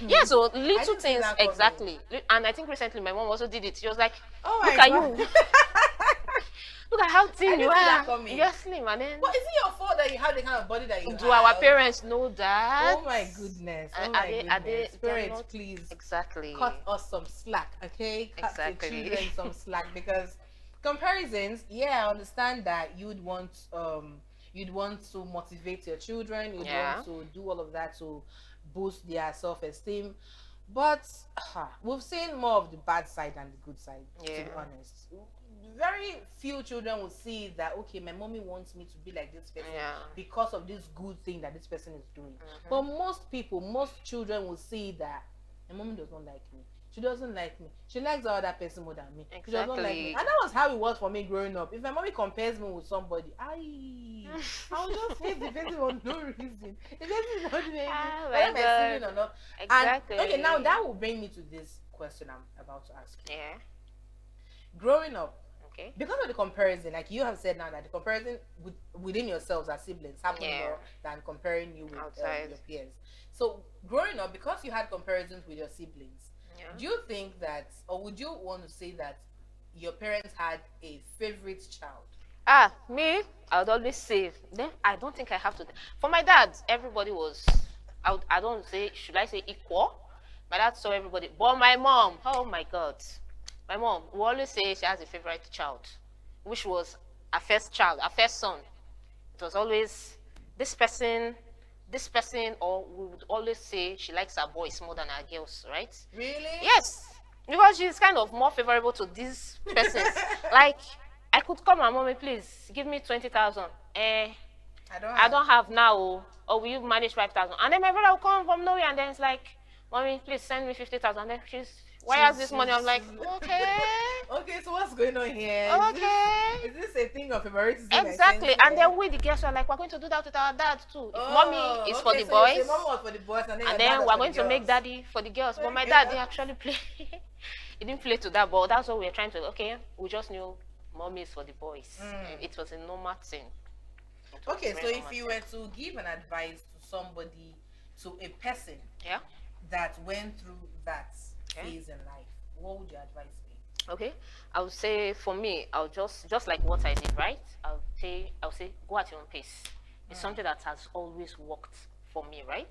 Yeah, so little didn't see things, that coming. exactly. And I think recently my mom also did it. She was like, Oh look my at God. you. Look at how I thin you didn't see that are. coming. You're slim. And then, But is it your fault that you have the kind of body that you do have? our parents know that? Oh my goodness. Oh Are my they, goodness. they're Spirit, not, please exactly. cut us some slack, okay? Cut the Exactly. children some slack, because comparisons, yeah, I understand that you'd want to motivate your children, you'd Yeah. want to do all of that to boost their self-esteem. But we've seen more of the bad side than the good side, to be Yeah. honest. Very few children will see that, okay, my mommy wants me to be like this person Yeah. because of this good thing that this person is doing. But most children will see that my mommy does not like me. She doesn't like me. She likes the other person more than me. She does not like me. Exactly. And that was how it was for me growing up. If my mommy compares me with somebody, I'll just hate the person for no reason. The person is not doing anything, Oh whether my my sibling God. or not. Exactly. And okay, now that will bring me to this question I'm about to ask you. Yeah. Growing up, Okay. because of the comparison, like you have said now, that the comparison within yourselves as siblings happen Yeah. more than comparing you with Outside. your peers. So growing up, because you had comparisons with your siblings, Yeah. do you think that, or would you want to say that your parents had a favorite child? Me, I would always say, then I don't think I have to. For my dad, everybody was, I don't say, should I say equal? My dad saw everybody. But my mom, oh my God. My mom will always say she has a favorite child, which was her first child, her first son. It was always this person, or we would always say she likes her boys more than her girls, right? Really? Yes, because she's kind of more favorable to these persons. Like, I could call my mommy, please give me 20,000. I don't have now. Or will you manage 5,000? And then my brother will come from nowhere, and then it's like, mommy, please send me 50,000. And then she's, why has this money? I'm like, okay, Okay, so what's going on here? okay. Is this a thing of favoritism? Exactly. And then we, the girls, were like, we're going to do that with our dad too. If mommy is for the so boys, your mom was for the boys, and then, and your dad then was we're for going the to make girls. daddy for the girls. But my Okay. dad didn't actually play. He didn't play to that, but that's what we were trying to. Okay, we just knew mommy is for the boys. It was a normal thing. It was Okay, a so very if normal you thing. were to give an advice to somebody, to a person Yeah. that went through that Okay. phase in life, what would your advice be? Okay, I would say for me, I'll just like what I did, right? I'll say go at your own pace. It's something that has always worked for me, right?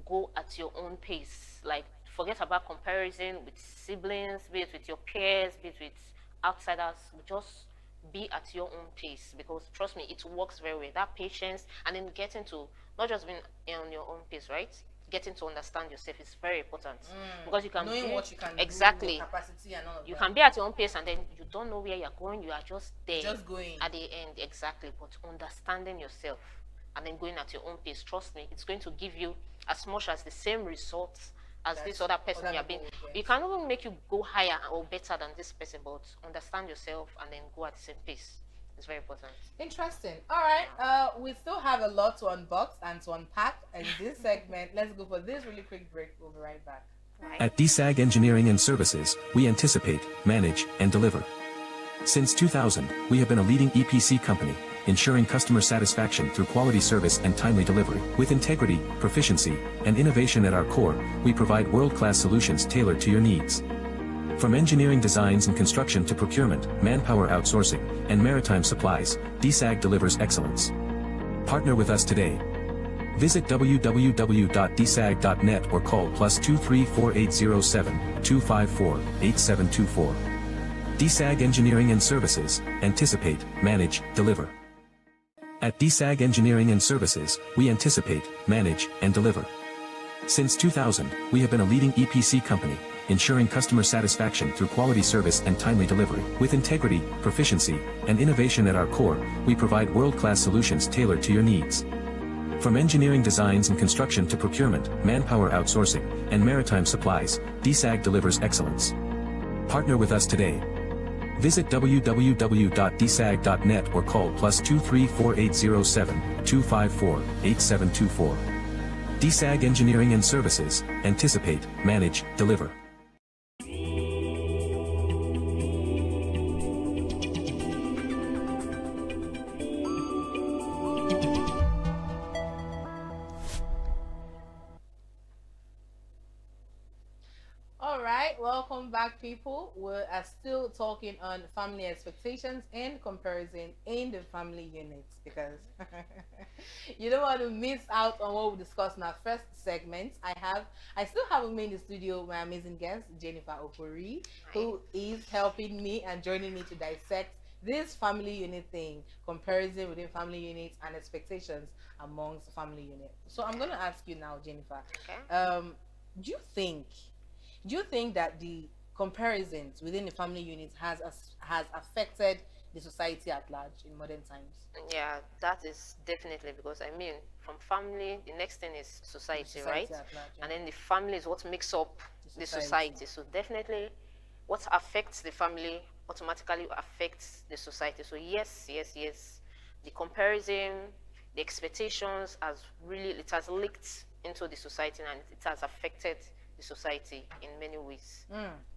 Go at your own pace. Like, forget about comparison with siblings, be it with your peers, be it with outsiders. Just be at your own pace, because trust me, it works very well. That patience, and then getting to not just being on your own pace, right? Getting to understand yourself is very important, because you can Knowing be, what you can exactly. do, your capacity and all of You that. can be at your own pace, and then you don't know where you're going. You are just there, Just going. at the end, exactly. But understanding yourself and then going at your own pace, trust me, it's going to give you as much as the same results as this other person you're being. people would get. It can even make you go higher or better than this person, but understand yourself and then go at the same pace. It's very important. Interesting. All right. We still have a lot to unbox and to unpack in this segment. Let's go for this really quick break. We'll be right back. At DSAG Engineering and Services, we anticipate, manage, and deliver. Since 2000, we have been a leading EPC company, ensuring customer satisfaction through quality service and timely delivery. With integrity, proficiency, and innovation at our core, we provide world-class solutions tailored to your needs. From engineering designs and construction to procurement, manpower outsourcing, and maritime supplies, DSAG delivers excellence. Partner with us today. Visit www.dsag.net or call +23 4807 254 8724. DSAG Engineering and Services, anticipate, manage, deliver. At DSAG Engineering and Services, we anticipate, manage, and deliver. Since 2000, we have been a leading EPC company, ensuring customer satisfaction through quality service and timely delivery. With integrity, proficiency, and innovation at our core, we provide world-class solutions tailored to your needs. From engineering designs and construction to procurement, manpower outsourcing, and maritime supplies, DSAG delivers excellence. Partner with us today. Visit www.dsag.net or call +23 4807 254 8724. DSAG Engineering and Services, anticipate, manage, deliver. right, welcome back, people. We are still talking on family expectations and comparison in the family units because you don't want to miss out on what we discussed in our first segment. I still have with me in the studio my amazing guest Jennifer Okori, who is helping me and joining me to dissect this family unit thing, comparison within family units and expectations amongst family units. So I'm going to ask you now, Jennifer. Okay. Do you think that the comparisons within the family unit has affected the society at large in modern times? Yeah, that is definitely, because I mean, from family, the next thing is society, right? At large, yeah. And then the family is what makes up the society. So definitely, what affects the family automatically affects the society. So yes, yes, yes, the comparison, the expectations it has leaked into the society, and it has affected the society in many ways.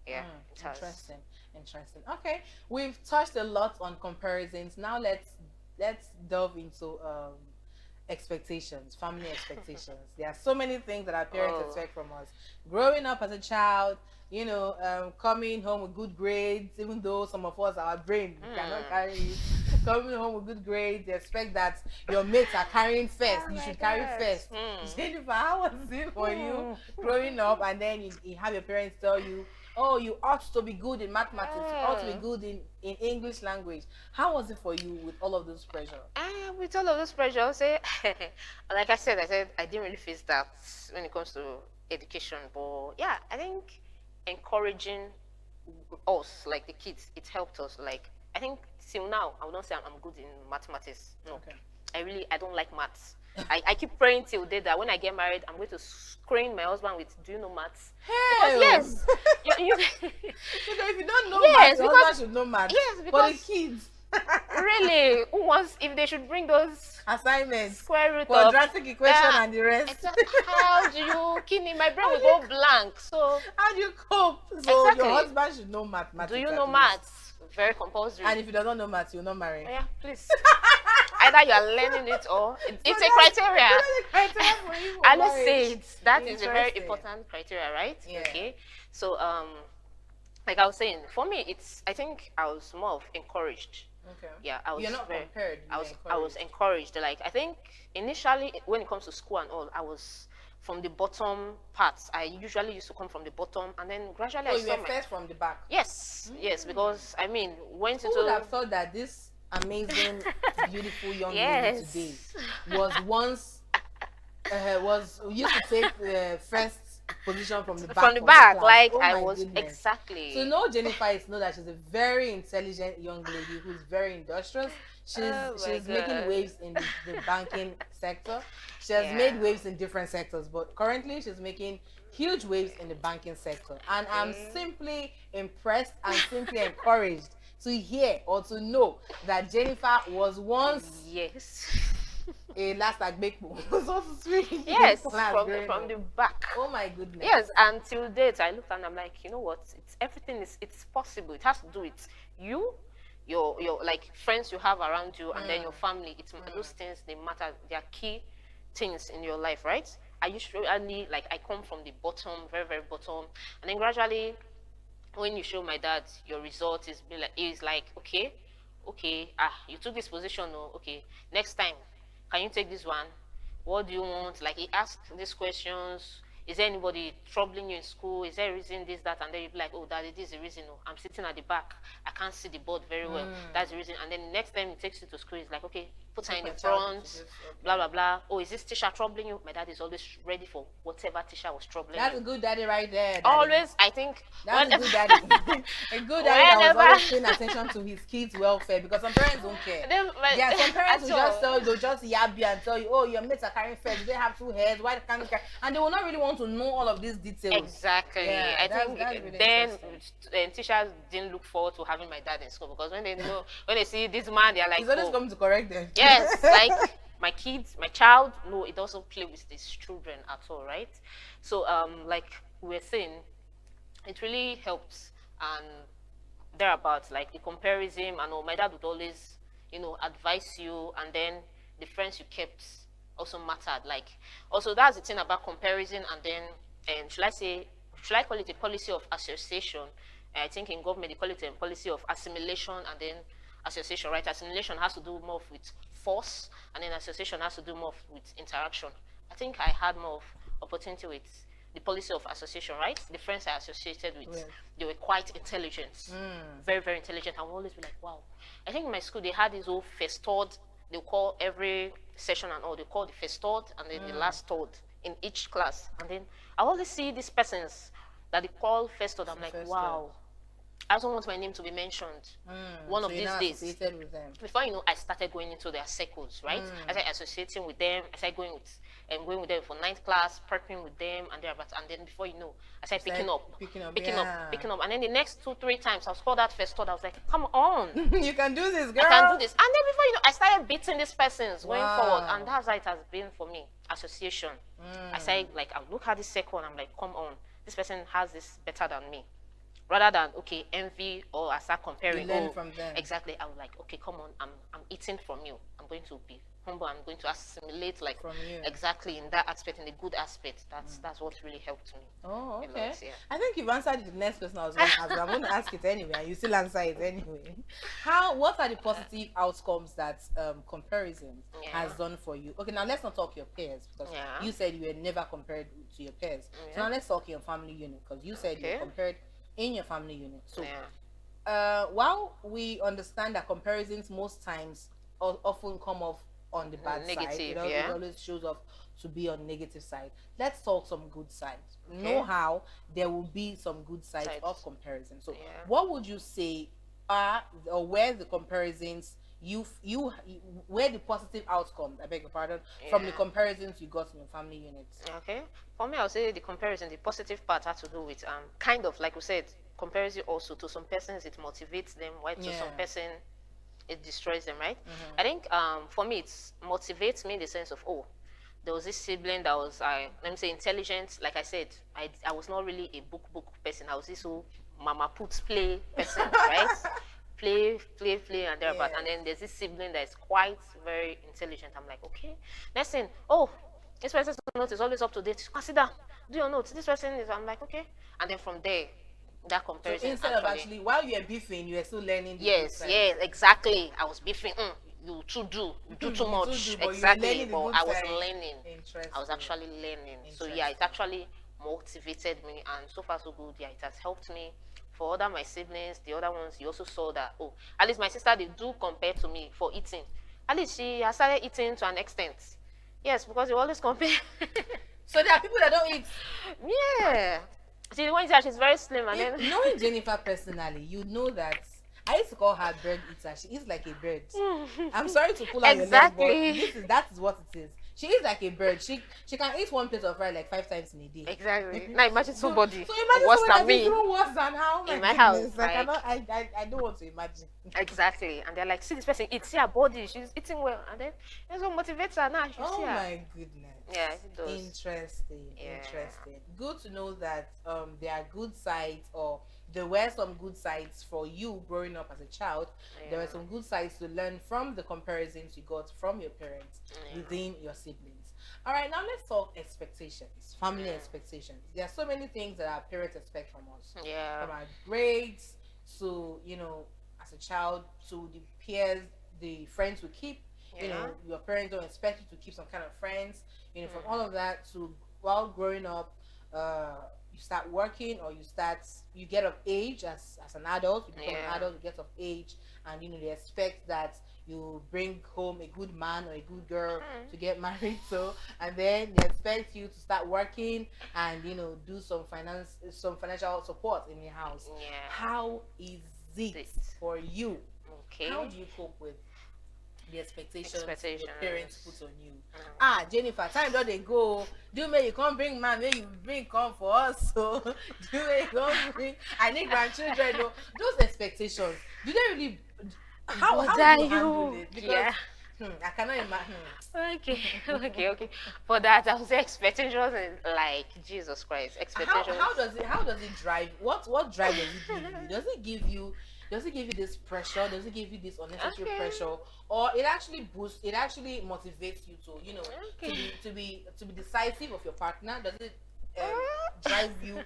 Yeah, it has. Interesting. Okay, we've touched a lot on comparisons. Now let's delve into expectations, family expectations. There are so many things that our parents expect from us. Growing up as a child, coming home with good grades, even though some of us, our brain cannot carry it. Coming home with good grades, they expect that your mates are carrying first. You should carry first. Jennifer, how was it for you growing up, and then you have your parents tell you, oh, you ought to be good in mathematics, you ought to be good in English language. How was it for you with all of those pressure? With all of those pressure, I'll say, like I said I didn't really face that when it comes to education. But yeah, I think encouraging us, like the kids, it helped us. Like, I think till now, I would not say I'm good in mathematics. No, okay. I don't like maths. I keep praying till day that when I get married, I'm going to screen my husband with, do you know maths? Hey, because yes, because if you don't know maths, your husband should know maths. Yes, because for the kids. Really, who wants, if they should bring those assignments, square root quadratic equation and the rest. Exactly. How do you keep me? My brain will go blank. So how do you cope? So exactly. Your husband should know mathematics. Do you know maths? Very compulsory. And if you don't know maths, you'll not marry. Yeah, please. Either you are learning it or it's a criteria. I let's say that is a very important criteria, right? Yeah. Okay. So like I was saying, for me, I think I was more of encouraged. Okay. Yeah, I was. You're not compared. I was encouraged. Like, I think initially when it comes to school and all, I was from the bottom parts. I usually used to come from the bottom, and then gradually I saw you were first from the back. Yes, yes, because I mean, Who would have thought that this amazing, beautiful young lady today was once used to take the first position from the back. From the back, like oh, I was goodness. exactly. So know Jennifer is know that she's a very intelligent young lady who's very industrious. She's making waves in the banking sector. She has made waves in different sectors, but currently she's making huge waves in the banking sector. And I'm simply impressed and simply encouraged to hear or to know that Jennifer was once a last Agbekpo, so to speak. Yes, from the back. Oh my goodness. Yes, until date I looked and I'm like, you know what? It's possible. It has to do with you, your like friends you have around you, and then your family. Those things, they matter. They are key things in your life, right? I usually I come from the bottom, very very bottom, and then gradually, when you show my dad your result, is like okay, you took this position, okay, next time can you take this one? What do you want? Like, he asked these questions. Is there anybody troubling you in school? Is there a reason this, that? And then you'd be like, oh, daddy, this is the reason. Oh, I'm sitting at the back. I can't see the board very well. That's the reason. And then next time he takes you to school, he's like, okay, put her in the front, blah, blah, blah. Oh, is this teacher troubling you? My dad is always ready for whatever teacher was troubling That's you. a good daddy right there. Daddy. Always, I think. That's a good daddy. A good daddy that was always paying attention to his kids' welfare, because some parents don't care. Some parents will just tell you, they'll just yab you and tell you, oh, your mates are carrying first, they have 2 heads, why can't you carry? And they will not really want to know all of these details. Exactly. Yeah, I think really then teachers didn't look forward to having my dad in school, because when they see this man, they're like, he's always coming to correct them. Yes, like my kids, my child, no, it doesn't play with these children at all, right? So like we're saying, it really helps, and thereabouts, like the comparison. And my dad would always, advise you, and then the friends you kept also mattered. Like, also that's the thing about comparison, and then should I say should I call it a policy of association? I think in government they call it a policy of assimilation and then association, right? Assimilation has to do more with force, and then association has to do more with interaction. I think I had more of opportunity with the policy of association, right? The friends I associated with, Yes. they were quite intelligent, very, very intelligent. I would always be like, wow. I think in my school they had this whole first third. They call every session and all, they call the first third and then the last third in each class. And then I always see these persons that they call first third. I'm like, First wow. I don't want my name to be mentioned one So of you're these not days. associated with them. Before you know, I started going into their circles, right? I started associating with them. I started going with them for ninth class, prepping with them, and thereabouts. And then before you know, I started picking up, yeah. And then the next 2-3 times, I was called that first thought. I was like, come on, You can do this, girl. I can do this. And then before you know, I started beating these persons going Wow. forward, and that's how it has been for me. Association. I started like, I look at this second, and I'm like, come on, this person has this better than me. Rather than okay envy or I start comparing. You learn from them. Exactly. I was like, okay, come on, I'm eating from you. I'm going to be humble. I'm going to assimilate like From you. exactly in that aspect, in the good aspect. That's what really helped me. Oh, a okay. lot, yeah. I think you've answered the next question I was going to ask, but I'm going to ask it anyway, and you still answer it anyway. What are the positive outcomes that comparison has done for you? Okay, now let's not talk your peers, because Yeah. you said you were never compared to your peers. Yeah. So now let's talk your family unit, because you said you Okay. were compared in your family unit. So Yeah. while we understand that comparisons most times often come off on the bad side, Negative, it yeah. always shows off to be on negative side. Let's talk some good sides. Okay. Know how there will be some good sides Sides. of comparison. So Yeah. what would you say are or where the comparisons where the positive outcomes, I beg your pardon, from the Yeah. comparisons you got in your family units? Okay. For me, I'll say the comparison, the positive part had to do with kind of like we said, comparison also to some persons it motivates them, while to some Yeah. person it destroys them, right? I think for me it motivates me in the sense of there was this sibling that was let me say intelligent. Like I said, I was not really a book person. I was this whole mama puts play person, right? Play, and thereabout. Yeah. And then there's this sibling that is quite very intelligent. I'm like, okay. Next thing, this person's note is always up to date. Consider, do your notes. This person is. I'm like, okay. And then from there, that So comparison. instead of actually while you're beefing, you are still learning the good yes, side. yes, exactly. I was beefing. You too do You too too much. do, but you were Exactly. learning the But good I was side. learning. Interesting. I was actually learning. So yeah, it actually motivated me, and so far so good. Yeah, it has helped me. For other my siblings, the other ones, you also saw that at least my sister they do compare to me for eating. At least she has started eating to an extent. Yes, because you always compare. So there are people that don't eat. Yeah. See, when she's very slim, and then Knowing Jennifer personally, you know that I used to call her bird eater. She is like a bird. I'm sorry to pull out Exactly. your leg, but that is what it is. She is like a bird. She can eat one plate of rice like 5 times in a day. exactly. Now imagine somebody So imagine worse someone than that is me. even worse than how In my house, I like- cannot. I don't want to imagine. Exactly. And they're like, see this person eats, see her body, she's eating well. And then that's what motivates her now. She Oh see her. my goodness. Yeah, it does. Interesting. Yeah. Interesting. Good to know that there are good sides, or there were some good sides for you growing up as a child. There were Yeah. some good sides to learn from the comparisons you got from your parents Yeah. within your siblings. All right, now let's talk expectations, family expectations. There are so many things that our parents expect from us, Yeah. from our grades to as a child, to the peers, the friends we keep. Yeah. Your parents don't expect you to keep some kind of friends. From all of that to while growing up, you start working, or you get of age as an adult. You become an Yeah. adult, you get of age, and they expect that you bring home a good man or a good girl to get married to, and then they expect you to start working and do some financial support in your house. Yeah. How is it This. for you? Okay. How do you cope with the expectations your Expectations. parents put on you? Jennifer, time don't they go? Do me you come bring man, may you bring come for us. So do me you come bring? I need grandchildren. No, those expectations. Do they really? How What do are you handle you? it? Because Yeah. I cannot imagine. Okay. For that, I would say expectations is like Jesus Christ. Expectations. How does it drive? What drive does it give you? Does it give you this pressure? Does it give you this unnecessary Okay. pressure, or it actually boosts? It actually motivates you to Okay. to be decisive of your partner? Does it drive you?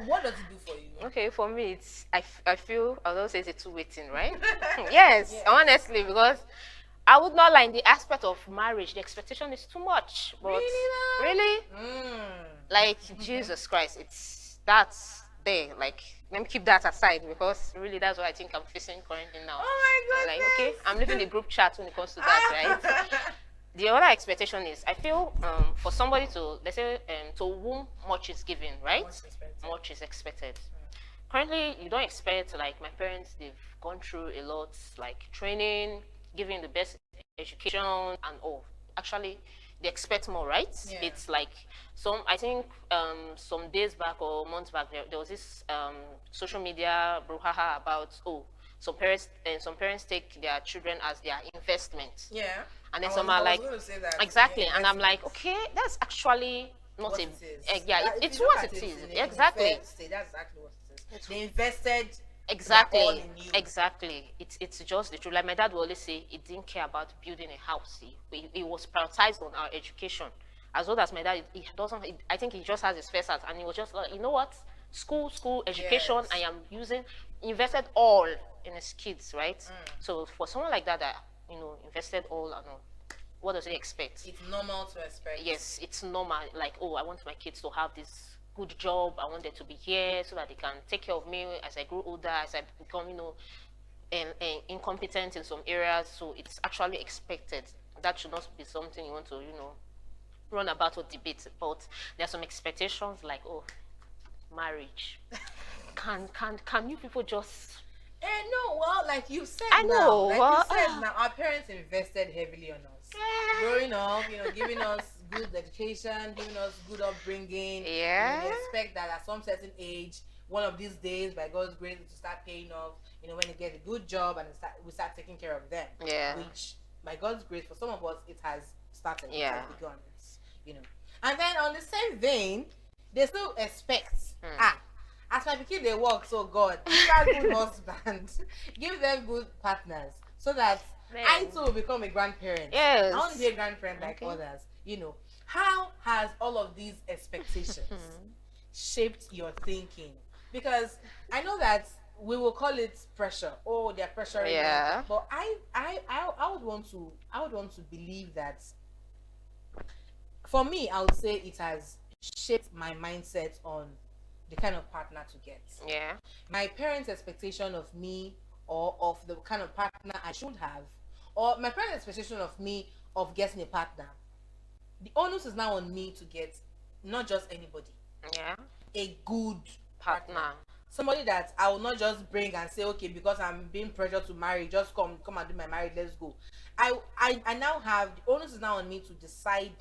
What does it do for you? Okay, for me, it's I feel I don't say it's a two-way thing, right? Yes, honestly, because I would not lie in the aspect of marriage. The expectation is too much, but really, like Jesus Christ, that's there. Like, let me keep that aside because really that's what I think I'm facing currently now. Oh my Like, goodness. okay, I'm leaving the group chat when it comes to that, right? The other expectation is, I feel, for somebody to, let's say, to whom much is given, right? Much is expected. Currently, you don't expect, like, my parents, they've gone through a lot, like, training, giving the best education and all. Actually, they expect more, right? Yeah. It's like, I think, some days back or months back, there was this social media brouhaha about, some parents take their children as their investment. Yeah. And then some are like, exactly. And I'm like, okay, that's actually not what a, it is. It's what it is. Exactly. That's exactly what it is. They invested Exactly. all in you. Exactly. It's just the truth. Like my dad will always say, he didn't care about building a house. He was prioritized on our education. As well as my dad, he doesn't. I think he just has his first house, and he was just like, you know what, school, education. Yes. I am invested all in his kids, right? So for someone like that, invested all and all, what does he expect? It's normal to expect. Yes, it's normal. Like, I want my kids to have this good job. I want them to be here so that they can take care of me as I grow older, as I become, incompetent in some areas. So it's actually expected. That should not be something you want to, run about or debate. But there are some expectations like, marriage. Can you people just? No, well, like you said, I know. Our parents invested heavily on us. Growing up, giving us good education, giving us good upbringing. Yeah. We expect that at some certain age, one of these days, by God's grace, to start paying off. When they get a good job and we start taking care of them. Yeah. Which, by God's grace, for some of us, it has started. Yeah. It has begun. And then on the same vein, they still expect as my kid they work, so God, give them good husband, give them good partners, so that I too will become a grandparent. Yes. I want to be a grandparent like others. How has all of these expectations shaped your thinking? Because I know that we will call it pressure. They're pressuring me. But I would want to believe that. For me, I would say it has shaped my mindset on the kind of partner to get. Yeah. My parents' expectation of me, or of the kind of partner I should have, or my parents' expectation of me of getting a partner, the onus is now on me to get not just anybody. Yeah. A good Partner. Somebody that I will not just bring and say, okay, because I'm being pressured to marry, just come and do my marriage, let's go. I now have, the onus is now on me to decide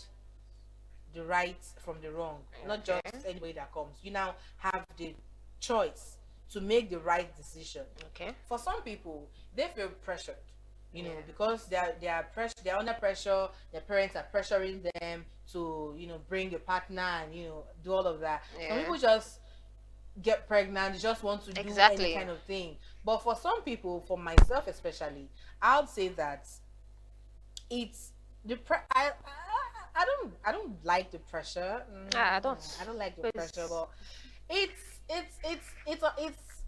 the right from the wrong, not just anybody that comes. You now have the choice to make the right decision. Okay. For some people, they feel pressured, because they're under pressure. Their parents are pressuring them to, bring a partner and do all of that. Yeah. Some people just get pregnant, just want to do any kind of thing. But for some people, for myself especially, I would say that it's the I don't like the pressure. I don't like the pressure, but it's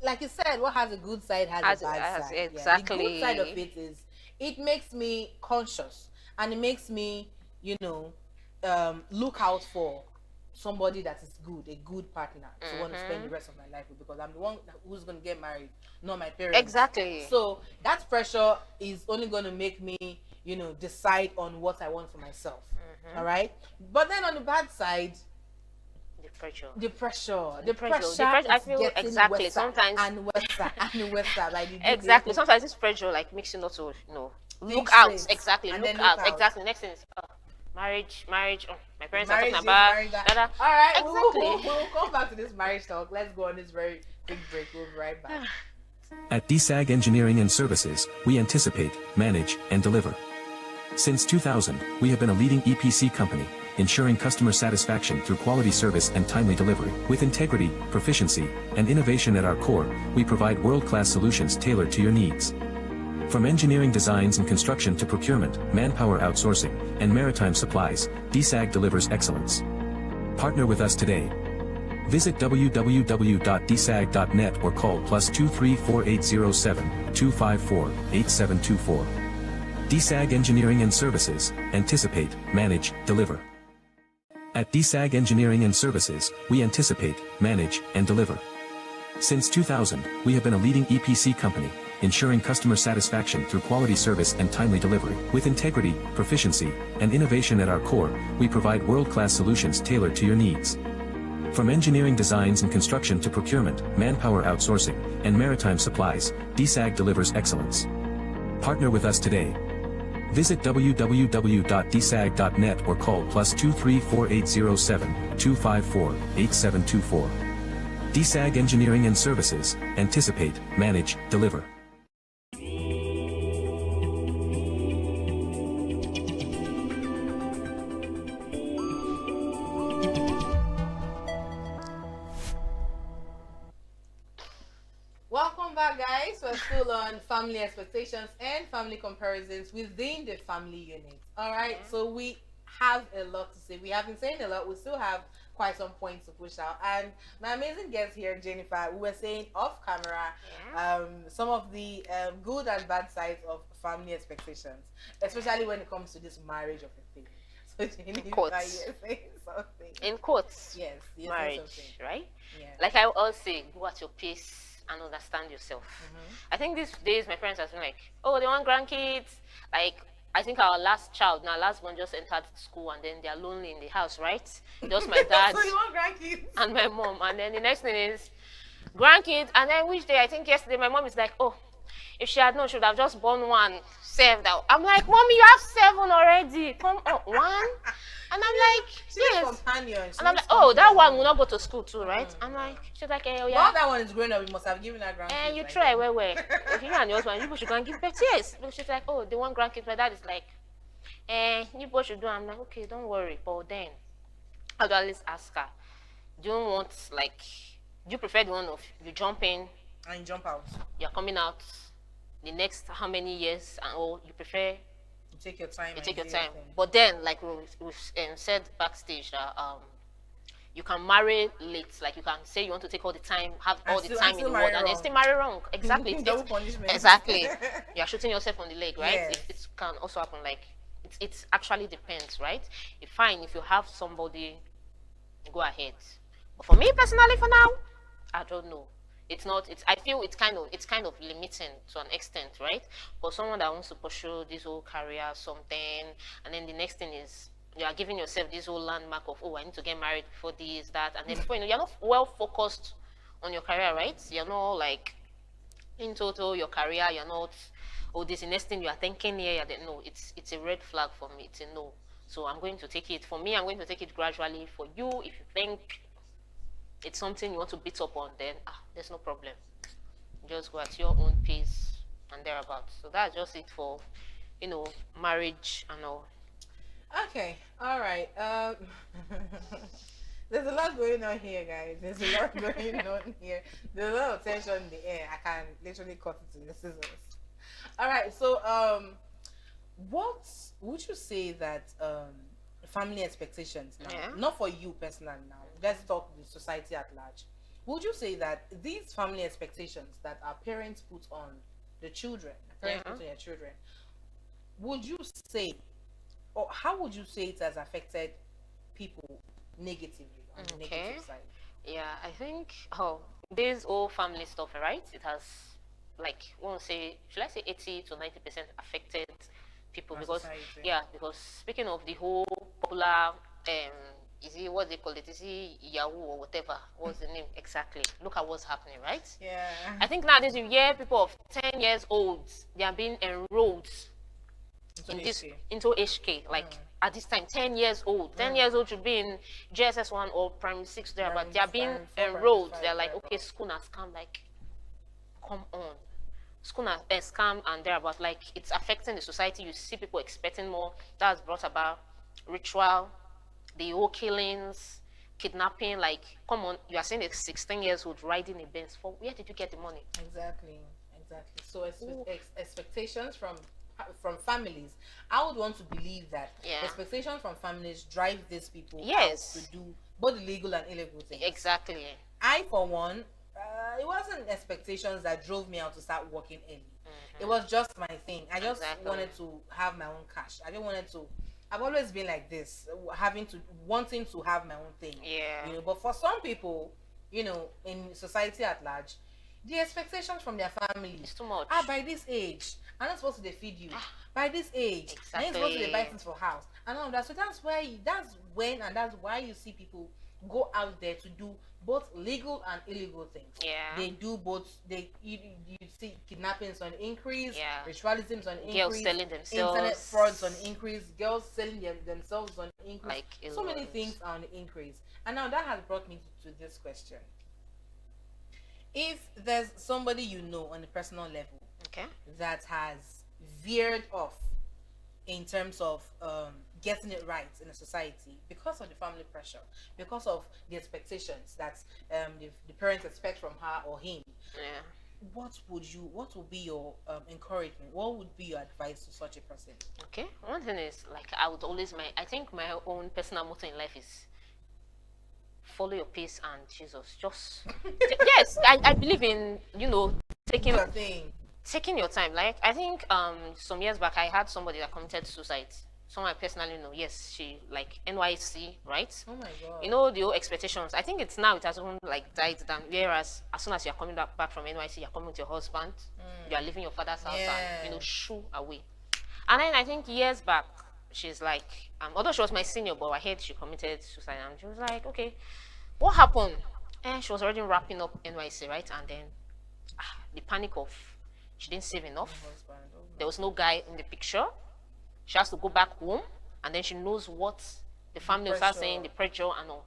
like you said, what has a good side has a bad side. Exactly. The good side of it is it makes me conscious, and it makes me, look out for somebody that is good, a good partner to want to spend the rest of my life with, because I'm the one who's going to get married, not my parents. Exactly. So that pressure is only going to make me, decide on what I want for myself. All right. But then on the bad side, the pressure. I feel exactly. Sometimes like exactly. Sometimes this pressure like makes you not to look out. Exactly. Look out. Exactly. Next thing is marriage. My parents are talking about. All right. Exactly. We'll come back to this marriage talk. Let's go on this very big break. We'll be right back. At DSAG Engineering and Services, we anticipate, manage, and deliver. Since 2000, we have been a leading EPC company, ensuring customer satisfaction through quality service and timely delivery. With integrity, proficiency, and innovation at our core, we provide world-class solutions tailored to your needs. From engineering designs and construction to procurement, manpower outsourcing, and maritime supplies, DSAG delivers excellence. Partner with us today. Visit www.dsag.net or call +23 4807 254 8724. DSAG Engineering and Services, anticipate, manage, deliver. At DSAG Engineering and Services, we anticipate, manage, and deliver. Since 2000, we have been a leading EPC company, ensuring customer satisfaction through quality service and timely delivery. With integrity, proficiency, and innovation at our core, we provide world-class solutions tailored to your needs. From engineering designs and construction to procurement, manpower outsourcing, and maritime supplies, DSAG delivers excellence. Partner with us today. Visit www.dsag.net or call +23 4807 254 8724. DSAG Engineering and Services, anticipate, manage, deliver. Welcome back, guys. We're still on family expectations and family comparisons within the family unit. All right, so we have a lot to say. We have been saying a lot. We still have quite some points to push out. And my amazing guest here, Jennifer, we were saying off camera some of the good and bad sides of family expectations, especially when it comes to this marriage of a thing. So Jennifer, you're saying something. In quotes, Yes, you're saying marriage, something. right? Yeah. Like I always say, go at your pace and understand yourself. I think these days my parents have been like, oh, they want grandkids. Like, I think our last child, now last one just entered school and then they're lonely in the house, right? Just my dad So you want grandkids? and my mom. And then the next thing is grandkids. And then which day, I think yesterday, my mom is like, oh, if she had known, she would have just born one, saved out. I'm like, Mommy, you have 7 already. Come on, 1? And I'm like, She needs yes. companions. And I'm like, oh, that one will not go to school too, right? I'm like, she's like, oh, Well, yeah. that one is growing up. You must have given her grandkids. And you like try, that. where. If you and your husband, you should go and give birth. Yes. But she's like, oh, they want grandkids. My dad is like, you both should do. I'm like, okay, don't worry. But then, I'd always ask her, do you want, like, do you prefer the one of you jump in, And you jump out. you're coming out the next how many years, or you prefer You take your time. you and take your do time? thing. But then, like we've said backstage, that you can marry late. Like you can say you want to take all the time, have all the still- time and in the still world, marry and then wrong. still marry wrong. Exactly. Double punishment. Exactly. You're shooting yourself on the leg, right? Yes. It can also happen. Like it actually depends, right? If fine, if you have somebody, go ahead. But for me personally, for now, I don't know. It's not. It's. I feel it's kind of limiting to an extent, right? For someone that wants to pursue this whole career, something, and then the next thing is you are giving yourself this whole landmark of, oh, I need to get married before this, that, and then before you know, you're not well focused on your career, right? You're not like in total your career. You're not. Oh, this is the next thing you are thinking here. No, it's a red flag for me. It's a no. So I'm going to take it. For me, I'm going to take it gradually. For you, if you think it's something you want to beat up on, then there's no problem. Just go at your own pace and thereabouts. So that's just it for, marriage and all. Okay. All right. There's a lot going on here, guys. There's a lot going on here. There's a lot of tension in the air. I can literally cut it to the scissors. All right. So, what would you say that family expectations now, Yeah. not for you personally now, let's talk the society at large. Would you say that these family expectations that our parents put on the children, parents put on their children, would you say, or how would you say it has affected people negatively on the Okay. negative side? Yeah, I think this whole family stuff, right? It has, like, should I say 80 to 90% affected people Our because society. because speaking of the whole popular is it what they call it? Is it Yahoo or whatever? What's the name exactly? Look at what's happening, right? Yeah. I think nowadays you hear people of 10 years old, they are being enrolled into HK. Like at this time, 10 years old. 10 years old should be in JSS1 or primary 6 there, but they are being Primary 4, enrolled. primary They're like, 5, okay, school has come, like, come on. School has scam and thereabout, like it's affecting the society. You see people expecting more. That's brought about ritual, the whole killings, kidnapping. Like, come on, you are saying a 16 years old riding a Benz. For where did you get the money? Exactly. So expectations from families. I would want to believe that Yeah. expectations from families drive these people out Yes. to do both the legal and illegal things. Exactly. I, for one, it wasn't expectations that drove me out to start working early. It was just my thing. I just wanted to have my own cash. I didn't wanted to. I've always been like this, wanting to have my own thing. Yeah. You know, but for some people, you know, in society at large, the expectations from their families, It's too much. by this age, I'm not supposed to feed you. By this age, I'm not supposed to buy things for house and all of that. So that's why you see people go out there to do both legal and illegal things. Yeah. They do both. You see kidnappings on increase, Yeah. ritualisms on increase, Girls selling themselves. internet frauds on increase, girls selling themselves on increase. Like a So many lot. things are on the increase. And now that has brought me to this question. If there's somebody you know on a personal level Okay. that has veered off in terms of getting it right in a society because of the family pressure, because of the expectations that the parents expect from her or him, Yeah. what would be your encouragement? What would be your advice to such a person? Okay. One thing is, like, I think my own personal motto in life is follow your pace and Jesus. Just yes, I believe in, you know, taking Your thing. taking your time. Like, I think some years back I had somebody that committed suicide. Someone I personally know. Yes, she, like, NYC, right? Oh my god. You know, the old expectations. I think it's now, it has even like died down. Whereas as soon as you're coming back from NYC, you're coming with your husband, you are leaving your father's house and, you know, shoo away. And then I think years back, she's like, although she was my senior, but I heard she committed suicide, and she was like, okay, what happened? And she was already wrapping up NYC, right? And then the panic of she didn't save enough. Husband, oh my- There was no guy in the picture. She has to go back home, and then she knows what the family will start pressure. saying, the pressure and all.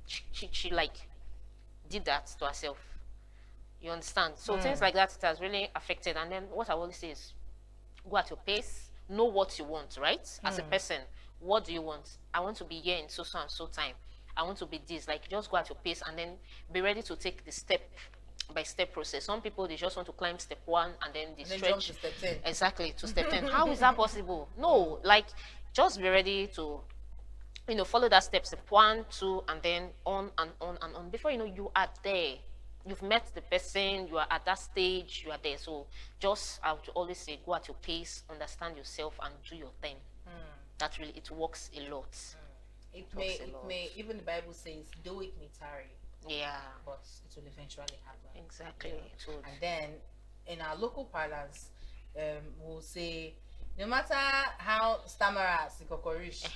She like did that to herself. You understand? So things like that, it has really affected. And then what I always say is, go at your pace, know what you want, right? As a person, what do you want? I want to be here in so and so time. I want to be this. Like, just go at your pace and then be ready to take the step by step process. Some people, they just want to climb step 1 and then they And then stretch jump to step 10. exactly to step 10. How is that possible? No, like, just be ready to, you know, follow that step 1, 2, and then on and on and on. Before you know, you are there. You've met the person, you are at that stage, you are there. So just, I would always say, go at your pace, understand yourself, and do your thing. That really, it works a lot. It Talks a lot. may, even the Bible says, do it may tarry, Yeah, but it will eventually happen. exactly. So, And then in our local parlance, we'll say, no matter how stammerer sikokorish,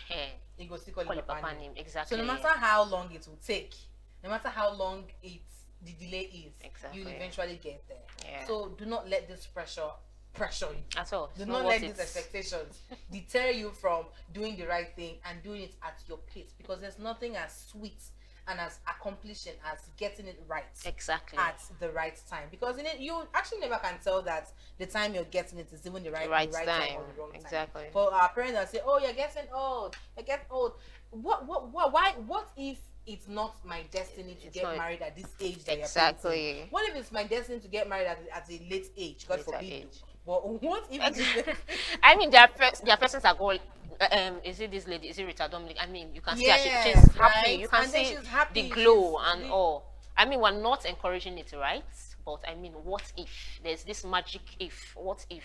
it goes call it Papa name. So Exactly. no matter how long it will take, no matter how long the delay is, Exactly. you'll eventually get there. Yeah. So do not let this pressure you. At all. Do It's not worth let it. these expectations deter you from doing the right thing and doing it at your pace, because there's nothing as sweet and as accomplishing as getting it right Exactly. at the right time. Because in it, you actually never can tell that the time you're getting it is even the right time or the wrong time. Exactly. For our parents that say, "Oh, you're getting old. You get old." What if it's not my destiny to It's get not- married at this age that Exactly. you're painting? What if it's my destiny to get married at a late age? God Later forbid. age. though. But what if it's I mean, there are persons that go, is it this lady? Is it Rita Dominic? I mean, you can see that Yes, she's happy. right? You can And then see she's happy, the glow she's and really- all. I mean, we're not encouraging it, right? But I mean, what if? There's this magic if. What if?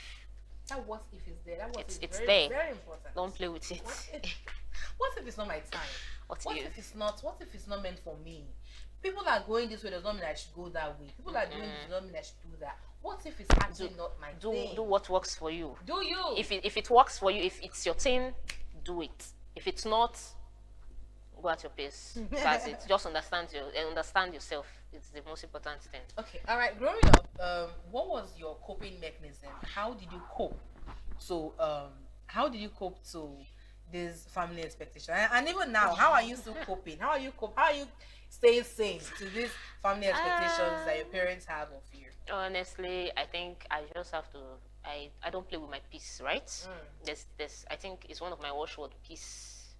that what if it's there? That what It's- if it's very, there. very important. Don't play with it. What if it's not my time? What What if? if it's not? What if it's not meant for me? People are going this way does not mean I should go that way. People are doing this does not mean I should do that. What if it's actually not my thing? Do what works for you. Do you? If it works for you, if it's your thing, do it. If it's not, go at your pace. That's it. Just understand yourself. It's the most important thing. Okay, all right. Growing up, what was your coping mechanism? How did you cope? So, how did you cope to this family expectation? And even now, how are you still coping? How are you staying sane to these family expectations that your parents have of you? Honestly, I think I just have to. I don't play with my peace, right? There's I think it's one of my watchword, peace.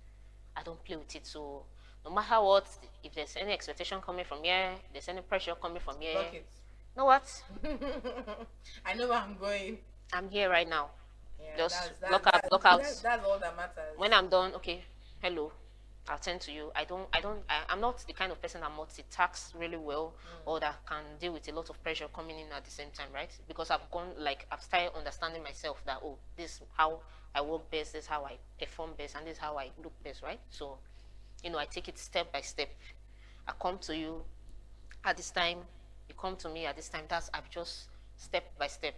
I don't play with it. So no matter what, if there's any expectation coming from here, there's any pressure coming from here, Block it. you know what? I know where I'm going. I'm here right now. Yeah, Just that's block out. That's all that matters. When I'm done, okay, hello, I'll tend to you. I'm not the kind of person that multitasks really well, or that can deal with a lot of pressure coming in at the same time, right? Because I've started understanding myself that, oh, this is how I work best, this is how I perform best, and this is how I look best, right? So, I take it step by step. I come to you at this time, you come to me at this time. I've just step by step.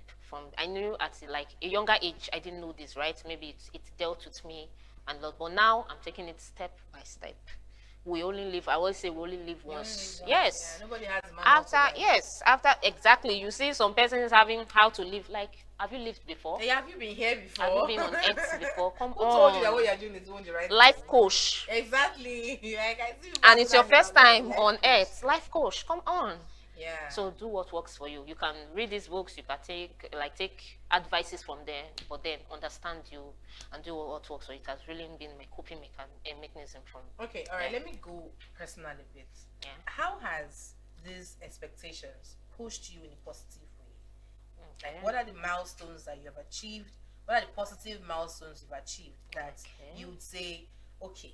I knew at like a younger age, I didn't know this, right? Maybe it dealt with me and lot, but now I'm taking it step by step. I always say we only live once. Yes. Yeah, nobody has a after exactly. You see some persons having how to live. Like, have you lived before? Hey, have you been here before? Have you been on Earth before? Come Who on. told you that what you're doing is doing the right Life thing? coach. Exactly. Like, I see And it's your people first like time on Earth. Life coach. Come on. Yeah. So do what works for you. You can read these books, you can take advices from there, but then understand you and do what works for you. It has really been my coping mechanism from. Okay, all right, let me go personal a bit. Yeah. How has these expectations pushed you in a positive way? Okay. Like, what are the milestones that you have achieved? What are the positive milestones you've achieved that you would say, okay,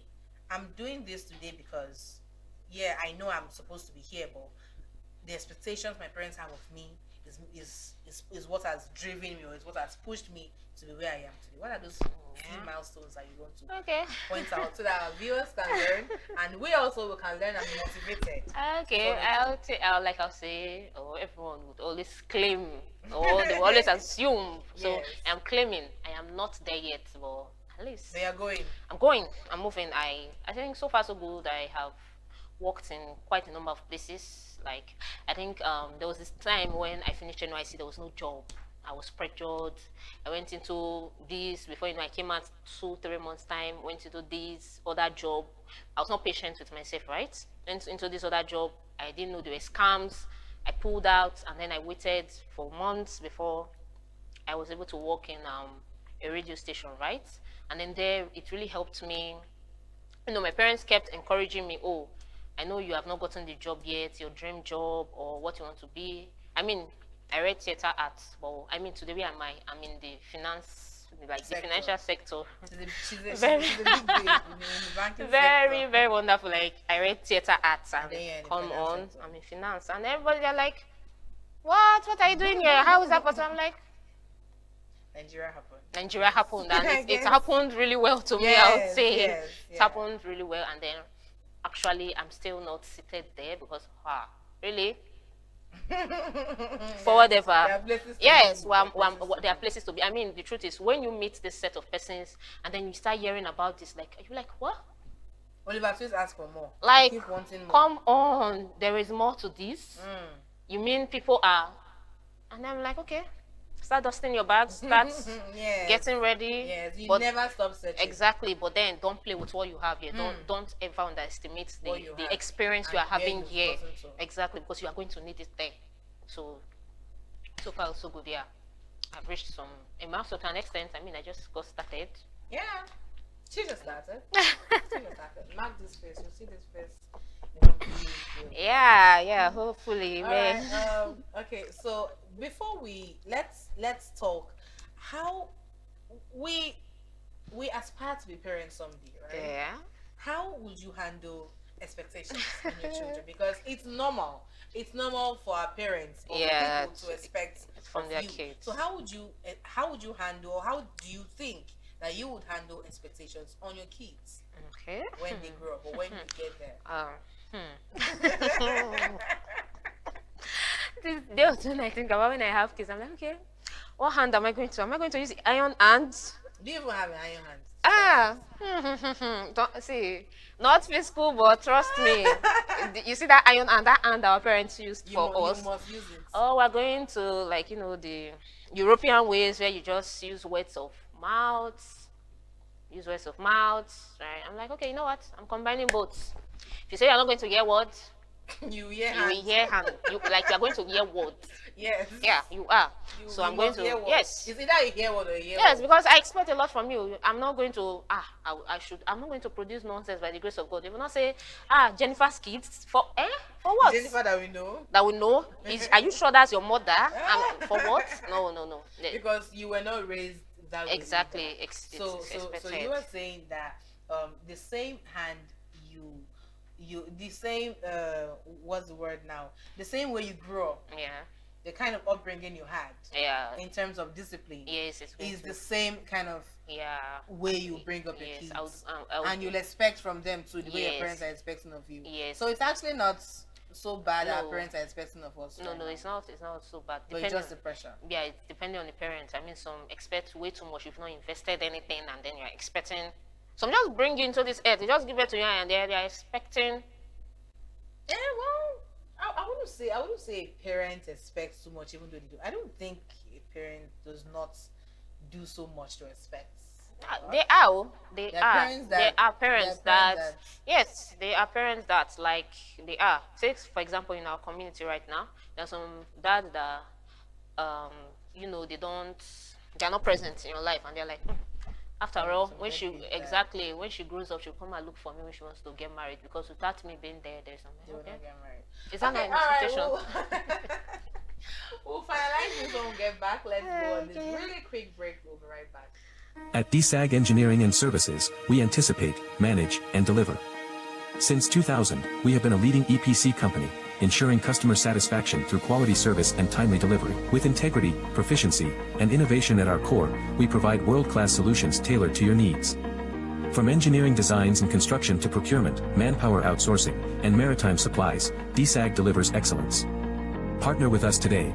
I'm doing this today because, yeah, I know I'm supposed to be here, but the expectations my parents have of me is what has driven me, or is what has pushed me to be where I am today. What are those few milestones that you want to point out so that our viewers can learn, and we also can learn and be motivated? Okay, I'll say, everyone would always claim, or they will always assume. So Yes. I'm claiming I am not there yet, but at least They are going. I'm moving. I think so far so good. I have worked in quite a number of places. Like, I think there was this time when I finished NYC, there was no job. I was pressured. I went into this before I came out 2-3 months time, went into this other job. I was not patient with myself, right? Went into this other job. I didn't know there were scams. I pulled out, and then I waited for months before I was able to work in a radio station, right? And then there, it really helped me. My parents kept encouraging me, oh, I know you have not gotten the job yet, your dream job, or what you want to be. I mean, I read theater arts, but today where am I? I'm in the finance, like the financial sector. She's a big babe, in the banking Very, sector. very wonderful. Like, I read theater arts, and then you're in the come finance on, sector. I'm in finance, and everybody are like, what are you doing here? How is that possible? I'm like, Nigeria happened. Nigeria happened, and it Yes. happened really well to me, I would Yes, say. yes, It yeah. happened really well, and then actually I'm still not seated there because, really? Forward ever. There are places to Yes, be. there are places to be. I mean, the truth is, when you meet this set of persons and then you start hearing about this, like, you're like, what? Oliver Twist ask for more. Like, You keep wanting more. come on, there is more to this. Mm. You mean people are, and I'm like, okay, start dusting your bags, start Yes. getting ready. Yes, you But never stop searching. exactly, but then don't play with what you have here. Don't ever underestimate What you the have experience and you are where having you've here. gotten to. Exactly, because you are going to need it there. So far so good. Yeah, I've reached a milestone to an extent. I mean, I just got started. Yeah. She just started. She just started. Mark this face. You see this face. You know, be- Yeah, hopefully, All man. right. Okay. So before let's talk how we aspire to be parents someday, right? Yeah. How would you handle expectations in your children? Because it's normal. It's normal for our parents or Yeah, for people to expect from of their you. kids. So how would you handle, or how do you think that you would handle expectations on your kids Okay. when they grow up or when you get there? The other thing I think about when I have kids, I'm like, okay, what hand am I going to? Am I going to use the iron hands? Do you even have an iron hand? Don't see, not physical, but trust me. You see that iron hand, that hand our parents used for us. You must use it. Oh, we're going to, like, the European ways where you just use words of mouth, right? I'm like, okay, you know what? I'm combining both. If you say you're not going to hear words, You hear you will hear hand. You are going to hear words. Yes. Yeah, you are. You- So you I'm going must to, hear what? yes. Is it that you hear what or you hear Yes, what? because I expect a lot from you. I'm not going to, I'm not going to produce nonsense by the grace of God. You will not say, Jennifer's kids, for what? Jennifer that we know, That we know. Are you sure that's your mother? For what? No. because you were not raised that way. Exactly. So It's expected. you were saying that the same hand you the same what's the word now? The same way you grew up, Yeah. the kind of upbringing you had Yeah. in terms of discipline Yes, it's going is to. the same kind of Yeah. way you bring up your Yes, kids. I would And you'll expect from them too the way your Yes. parents are expecting of you. Yes. So it's actually not so bad our No. parents are expecting of us. No, right no, now. it's not. It's not so bad. But it's just the pressure. Yeah, it's depending on the parents. I mean, some expect way too much. You've not invested anything, and then you're expecting. Some just bring you into this earth. They just give it to you, and they're expecting. Yeah, well, I wouldn't say a parent expects too much, even though they do. I don't think a parent does not do so much to expect. They are. They There are. parents They are parents there are that. parents Yes, they are parents that like they are. Take for example in our community right now, there's some dads that, they're not present in your life, and they're like. After all, when when she grows up, she'll come and look for me when she wants to get married, because without me being there's something. They will Okay. not get married. Is that Okay, not an expectation? all right, we'll finalize this when we get back. Let's go on this really quick break. We'll be right back. At DSAG Engineering and Services, we anticipate, manage, and deliver. Since 2000, we have been a leading EPC company, ensuring customer satisfaction through quality service and timely delivery. With integrity, proficiency, and innovation at our core, we provide world-class solutions tailored to your needs. From engineering designs and construction to procurement, manpower outsourcing, and maritime supplies, DSAG delivers excellence. Partner with us today.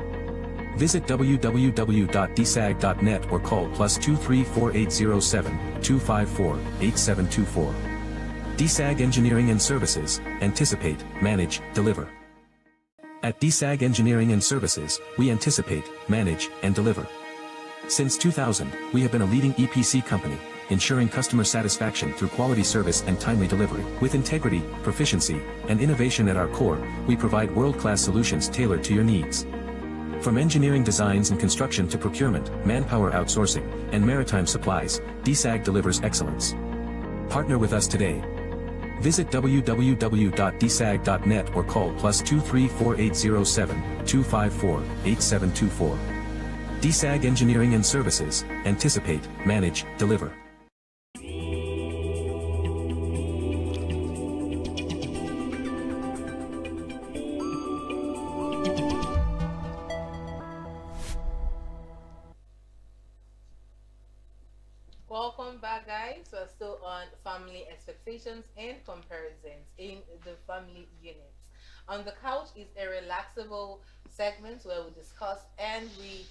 Visit www.dsag.net or call +23 4807 254 8724. DSAG Engineering and Services, anticipate, manage, deliver. At DSAG Engineering and Services, we anticipate, manage, and deliver. Since 2000, we have been a leading EPC company, ensuring customer satisfaction through quality service and timely delivery. With integrity, proficiency, and innovation at our core, we provide world-class solutions tailored to your needs. From engineering designs and construction to procurement, manpower outsourcing, and maritime supplies, DSAG delivers excellence. Partner with us today. Visit www.dsag.net or call +23 4807 254 8724. DSAG Engineering and Services, anticipate, manage, deliver. Welcome back, guys. We're still on family expectations and comparisons in the family unit. On the couch is a relaxable segment where we discuss and we,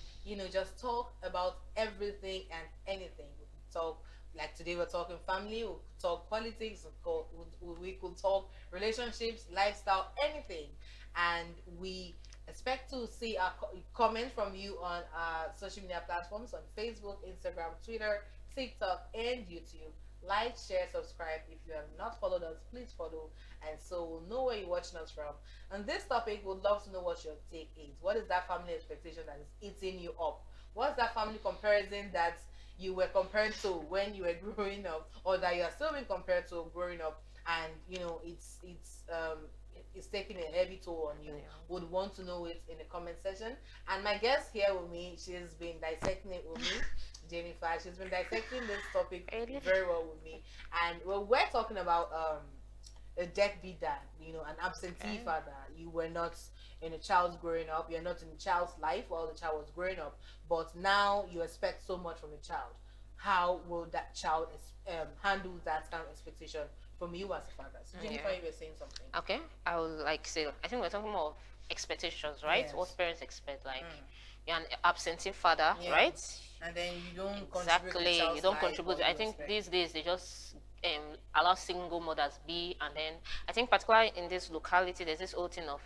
just talk about everything and anything. We could talk, like today we're talking family, we could talk politics, we could talk relationships, lifestyle, anything. And we expect to see a comment from you on social media platforms on Facebook, Instagram, Twitter, TikTok, and YouTube. Like, share, subscribe. If you have not followed us, please follow, and so we'll know where you're watching us from. On this topic, we'd love to know what your take is. What is that family expectation that is eating you up? What's that family comparison that you were compared to when you were growing up, or that you are still being compared to growing up, and it's taking a heavy toll on you? Would want to know it in the comment section. And my guest here with me, she's been dissecting it with me. Jennifer, she's been dissecting this topic very well with me, and we're talking about a deadbeat dad, an absentee father. You were not in a child's growing up, you're not in a child's life while the child was growing up, but now you expect so much from the child. How will that child handle that kind of expectation from you as a father? So Jennifer, you were saying something. Okay, I would like say, I think we're talking more of expectations, right? Yes. What parents expect, like you're an absentee father, Yeah. right? And then you don't contribute to the Exactly, child's you don't life, contribute. or I you think expect. these days they just allow single mothers be, and then I think particularly in this locality, there's this whole thing of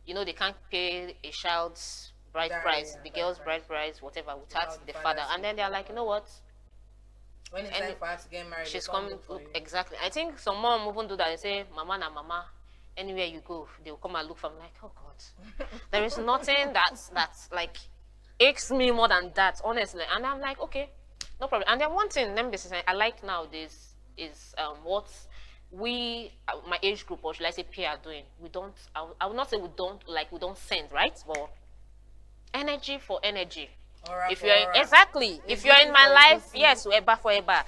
they can't pay a child's bride price, the girl's bride price, whatever, without the father, and then they're like, you know what? When it's time for her to get married, She's they come coming. look for you. Exactly. I think some mom even do that. They say, "Mama na mama." Anywhere you go, they'll come and look for me. Like, oh God, there is nothing that's like aches me more than that, honestly. And I'm like, okay, no problem. And then one thing, let me say, I like nowadays is what we, my age group, or should I say peer, are doing. We don't. I would not say we don't send, right? But energy for energy. Aura If for you're aura. exactly, if you're in my life, yes, we're back for a bar.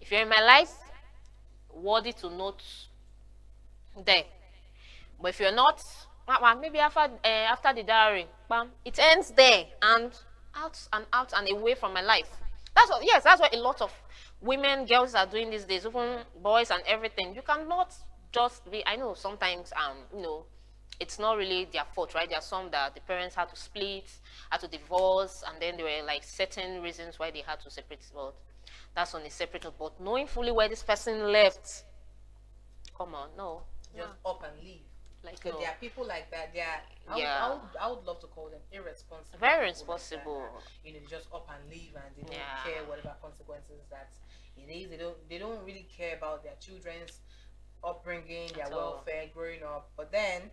If you're in my life, worthy to note there. But if you're not, maybe after the diary, bam, it ends there and out and away from my life. That's what a lot of women, girls are doing these days, even boys and everything. You cannot just be. I know sometimes it's not really their fault, right? There are some that the parents had to split, had to divorce, and then there were like certain reasons why they had to separate. Well, that's on a separate note. But knowing fully where this person left, come on, no. Just up and leave. Like, Because no. there are people like that. I would love to call them irresponsible. Very people like that, responsible. that, they just up and leave and they don't Yeah. care whatever consequences that it is. They don't really care about their children's upbringing, their At all. welfare, growing up. But then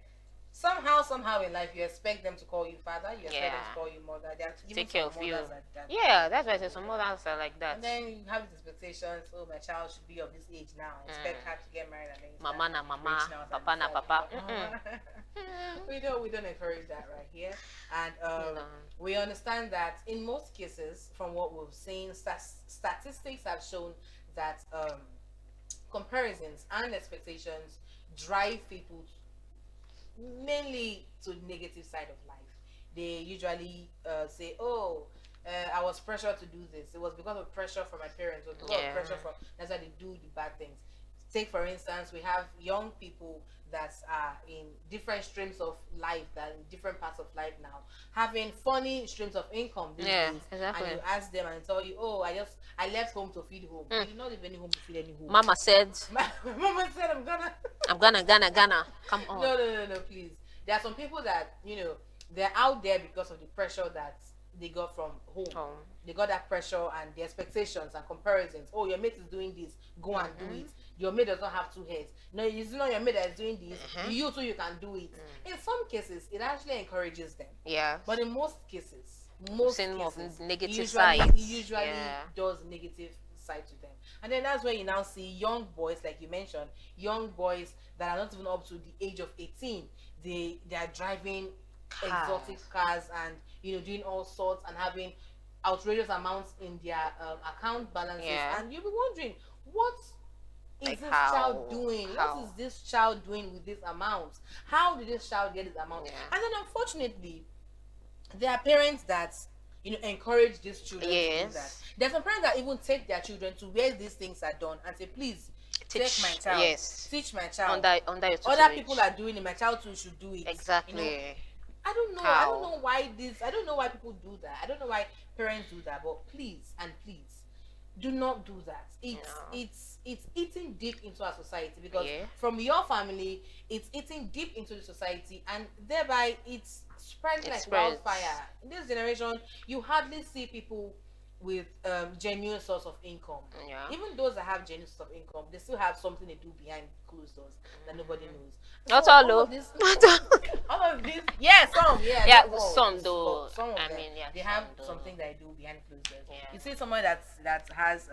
somehow in life you expect them to call you father, you expect them Yeah. to call you mother. There are even Take care some of you. mothers like that. Yeah, that's why I say some mothers are like that. And then you have these expectations, oh, my child should be of this age now. I expect her to get married and then you Mama start na mama, reaching out and papa na decide, papa. we don't encourage that right here. And No. we understand that in most cases, from what we've seen, statistics have shown that comparisons and expectations drive people mainly to the negative side of life. They usually say, oh, I was pressured to do this. It was because of pressure from my parents, or because of Yeah. pressure from, that's why they do the bad things. Take, for instance, we have young people that are in different streams of life, that in different parts of life now, having funny streams of income these Yeah, days. exactly. And you ask them and tell you, oh, I left home to feed home. You did not leave any home to feed any home. Mama said, My mama said I'm gonna. Come on. no, please. There are some people that, they're out there because of the pressure that they got from home. Home. They got that pressure and the expectations and comparisons. Oh, your mate is doing this, go and do it. Your mate does not have two heads. No, it's not your mate that is doing this. You too, you can do it. In some cases, it actually encourages them. Yeah. But in most cases, Seen more of cases, negative usually, sides. it usually Yeah. does negative side to them. And then that's where you now see young boys, like you mentioned, young boys that are not even up to the age of 18. They are driving exotic cars and doing all sorts and having outrageous amounts in their account balances. Yeah. And you'll be wondering, what is Like this how? child doing? How? What is this child doing with this amount? How did this child get this amount? Yeah. And then unfortunately, there are parents that encourage these children to do Yes. that. There's some parents that even take their children to where these things are done and say, please Teach. take my child. Yes. Teach my child. Under your Other tutelage. people are doing it, my child too should do it. Exactly. I don't know. How? I don't know why people do that. I don't know why parents do that. But please, do not do that. It's eating deep into our society, because Yeah. from your family, it's eating deep into the society, and thereby it's spreading It like spreads. wildfire. In this generation, you hardly see people with genuine source of income. Yeah. Even those that have genuine source of income, they still have something they do behind closed doors that nobody knows. Not So all, of though. this- Not all. all of this, yeah, some, Yeah, not all, some but though. some of I them, mean, yeah, they some have though. something they do behind closed doors. Yeah. You see someone that has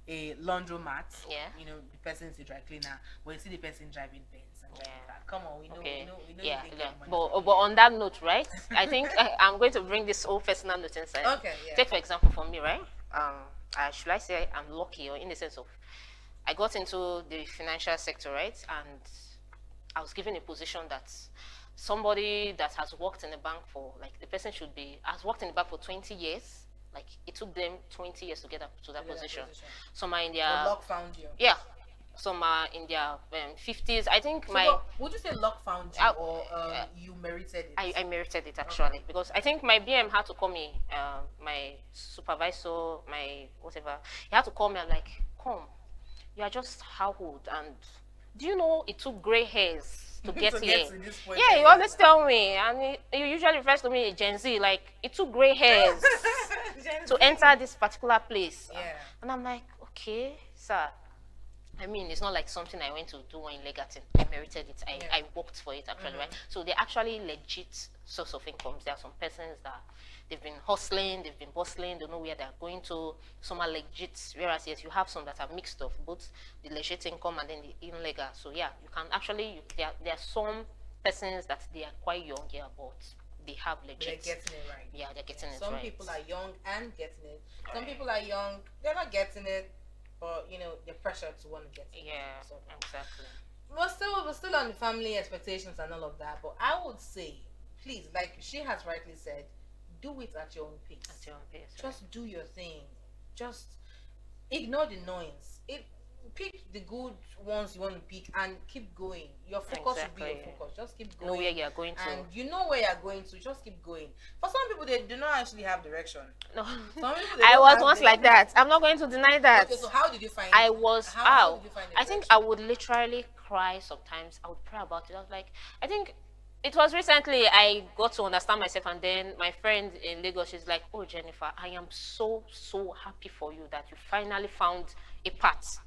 a laundromat. Yeah. The person is a dry cleaner, but you see the person driving Benz and driving Yeah. car. Come on, we know, Okay. we know Yeah. you think Yeah. of money But from on that note, right? I think I'm going to bring this whole personal note inside. Okay, yeah. Take for example for me, right? Should I say I'm lucky, or in the sense of I got into the financial sector, right? And I was given a position that somebody that has worked in the bank for, like, the person has worked in the bank for 20 years. Like, it took them 20 years to get up to that position. Some are in But their, luck found you. yeah, some are in their 50s. I think So, my, but would you say luck found you, or you merited it? I merited it actually, because I think my BM had to call me, my supervisor, my whatever, he had to call me and like, come, you are just how old, and do you know it took gray hairs to get To here? get to this point, Yeah, he yeah. always tell me, and he usually refers to me as Gen Z, like it took gray hairs to enter this particular place. Yeah. And I'm like, okay, sir. I mean, it's not like something I went to do in Legatin. I merited it. I worked for it actually, right? So they're actually legit source of incomes. There are some persons that they've been hustling, they've been bustling, they know where they're going to. Some are legit, whereas yes, you have some that are mixed of both the legit income and then the illegal. So yeah, you can actually, there are some persons that they are quite young, yeah, but they have legit. They're getting it right. Yeah, they're getting it Some right. people are young and getting it. Some people are young, they're not getting it. but the pressure to want to get it. Yeah, So, exactly. we're still on the family expectations and all of that. But I would say, please, like she has rightly said, do it at your own pace. At your own pace. Right? Just do your thing. Just ignore the noise. Pick the good ones you want to pick and keep going. Your focus should be your Exactly. focus. Just keep Know going. where you're going to. And you know where you're going to. Just keep going. For some people, they do not actually have direction. No, Some people, they I don't was have once the- like that. I'm not going to deny that. Okay, so how did you find I it? was How out. did you find the I think direction? I would literally cry sometimes. I would pray about it. I was like, I think it was recently I got to understand myself, and then my friend in Lagos, she's like, "Oh, Jennifer, I am so happy for you that you finally found a path."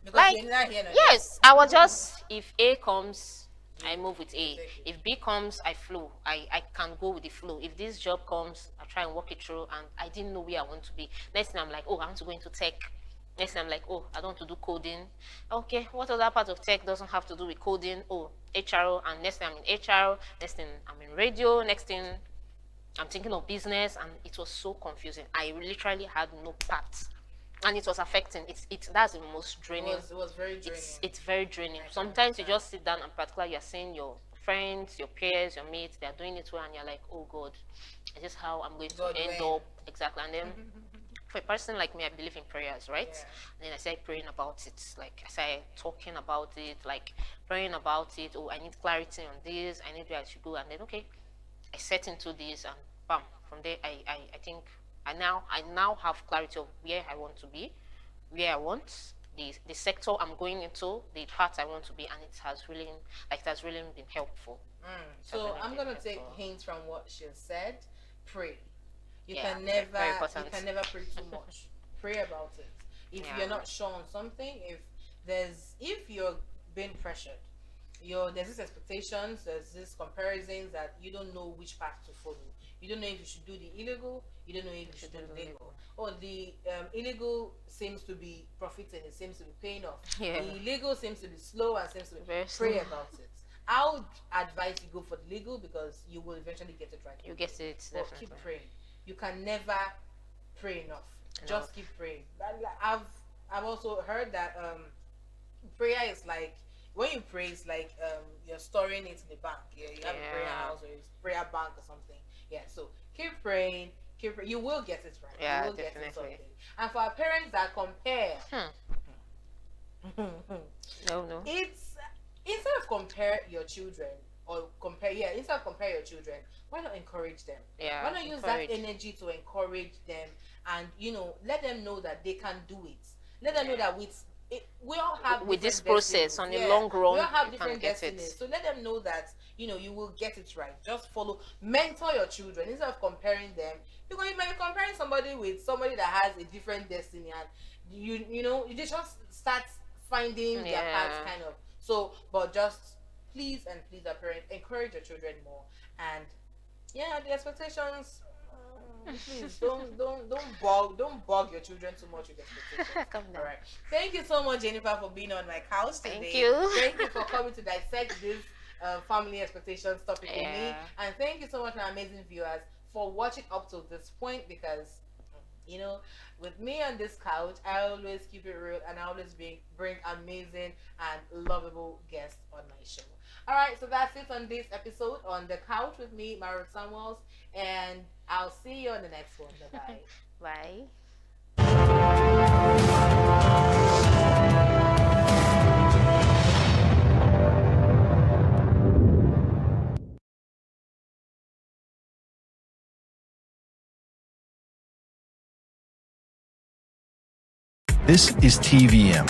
Because Like, you're not here no yes, I was just, if A comes, I move with A. Exactly. If B comes, I flow. I can go with the flow. If this job comes, I try and work it through, and I didn't know where I want to be. Next thing I'm like, oh, I want to go into tech. Next thing I'm like, oh, I don't want to do coding. Okay, what other part of tech doesn't have to do with coding? Oh, HR, and next thing I'm in HR. Next thing I'm in radio. Next thing I'm thinking of business, and it was so confusing. I literally had no path, and it was affecting. That's the most draining. It was very draining. It's very draining. Sometimes you just sit down and particularly you're seeing your friends, your peers, your mates, they're doing it well, and you're like, oh God, is this how I'm going to God, end when? up? Exactly. And then for a person like me, I believe in prayers, right? Yeah. And then I started praying about it. Like I started talking about it, like praying about it. Oh, I need clarity on this. I need where I should go. And then okay, I set into this, and bam. From there, I think I now have clarity of where I want to be, where I want the sector I'm going into, the path I want to be, and it has really been helpful. So really I'm been gonna take helpful. hints from what she said. Pray. You Yeah, can very never important. pray too much. Pray about it. If Yeah. you're not sure on something, if you're being pressured, there's this expectations, there's this comparisons that you don't know which path to follow. You don't know if you should do the illegal. You don't know if you should do the legal. Or the illegal seems to be profiting. It seems to be paying off. Yeah. The illegal seems to be slow and seems to be Very pray slow. about it. I would advise you go for the legal because you will eventually get it right. You get it, But definitely. keep praying. You can never pray enough. Just keep praying. I've also heard that prayer is like when you pray, it's like you're storing it in the bank. Yeah, you have a prayer Yeah. house or a prayer bank or something. Yeah, so keep praying. You will get it right. Yeah, you will get it definitely. sorted. And for our parents that compare, No. it's instead of compare your children why not encourage them? Yeah, Why not use encourage. that energy to encourage them and let them know that they can do it. Let them know that we all have With this different process, destinies. on the long run, we all have you can different get it. destinies. So let them know that you will get it right. Just follow, mentor your children instead of comparing them, because you might be comparing somebody with somebody that has a different destiny, and you just start finding their paths Yeah. kind of. So, but just please our parents, encourage your children more, and the expectations. Please don't bog your children too much with expectations. Calm down. All right. Thank you so much, Jennifer, for being on my couch today. Thank you. Thank you for coming to dissect this family expectations topic with me, Yeah. and thank you so much, my amazing viewers, for watching up to this point. Because with me on this couch, I always keep it real, and I always bring amazing and lovable guests on my show. All right, so that's it on this episode on the couch with me, Margaret Samuels, and I'll see you on the next one. Bye bye. Bye. This is TVM.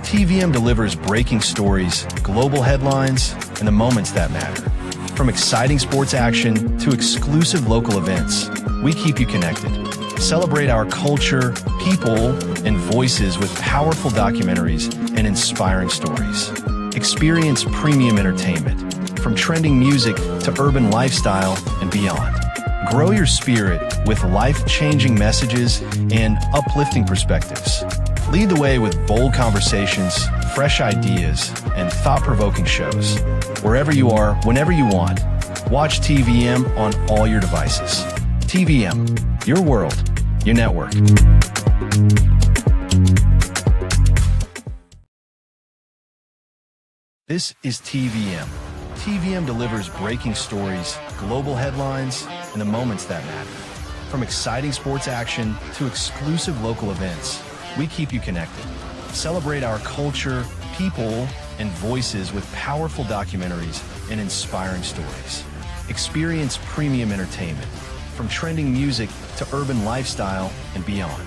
TVM delivers breaking stories, global headlines, and the moments that matter. From exciting sports action to exclusive local events, we keep you connected. Celebrate our culture, people, and voices with powerful documentaries and inspiring stories. Experience premium entertainment, from trending music to urban lifestyle and beyond. Grow your spirit with life-changing messages and uplifting perspectives. Lead the way with bold conversations, fresh ideas, and thought-provoking shows. Wherever you are, whenever you want, watch TVM on all your devices. TVM, your world, your network. This is TVM. TVM delivers breaking stories, global headlines, and the moments that matter. From exciting sports action to exclusive local events, we keep you connected. Celebrate our culture, people, and voices with powerful documentaries and inspiring stories. Experience premium entertainment, from trending music to urban lifestyle and beyond.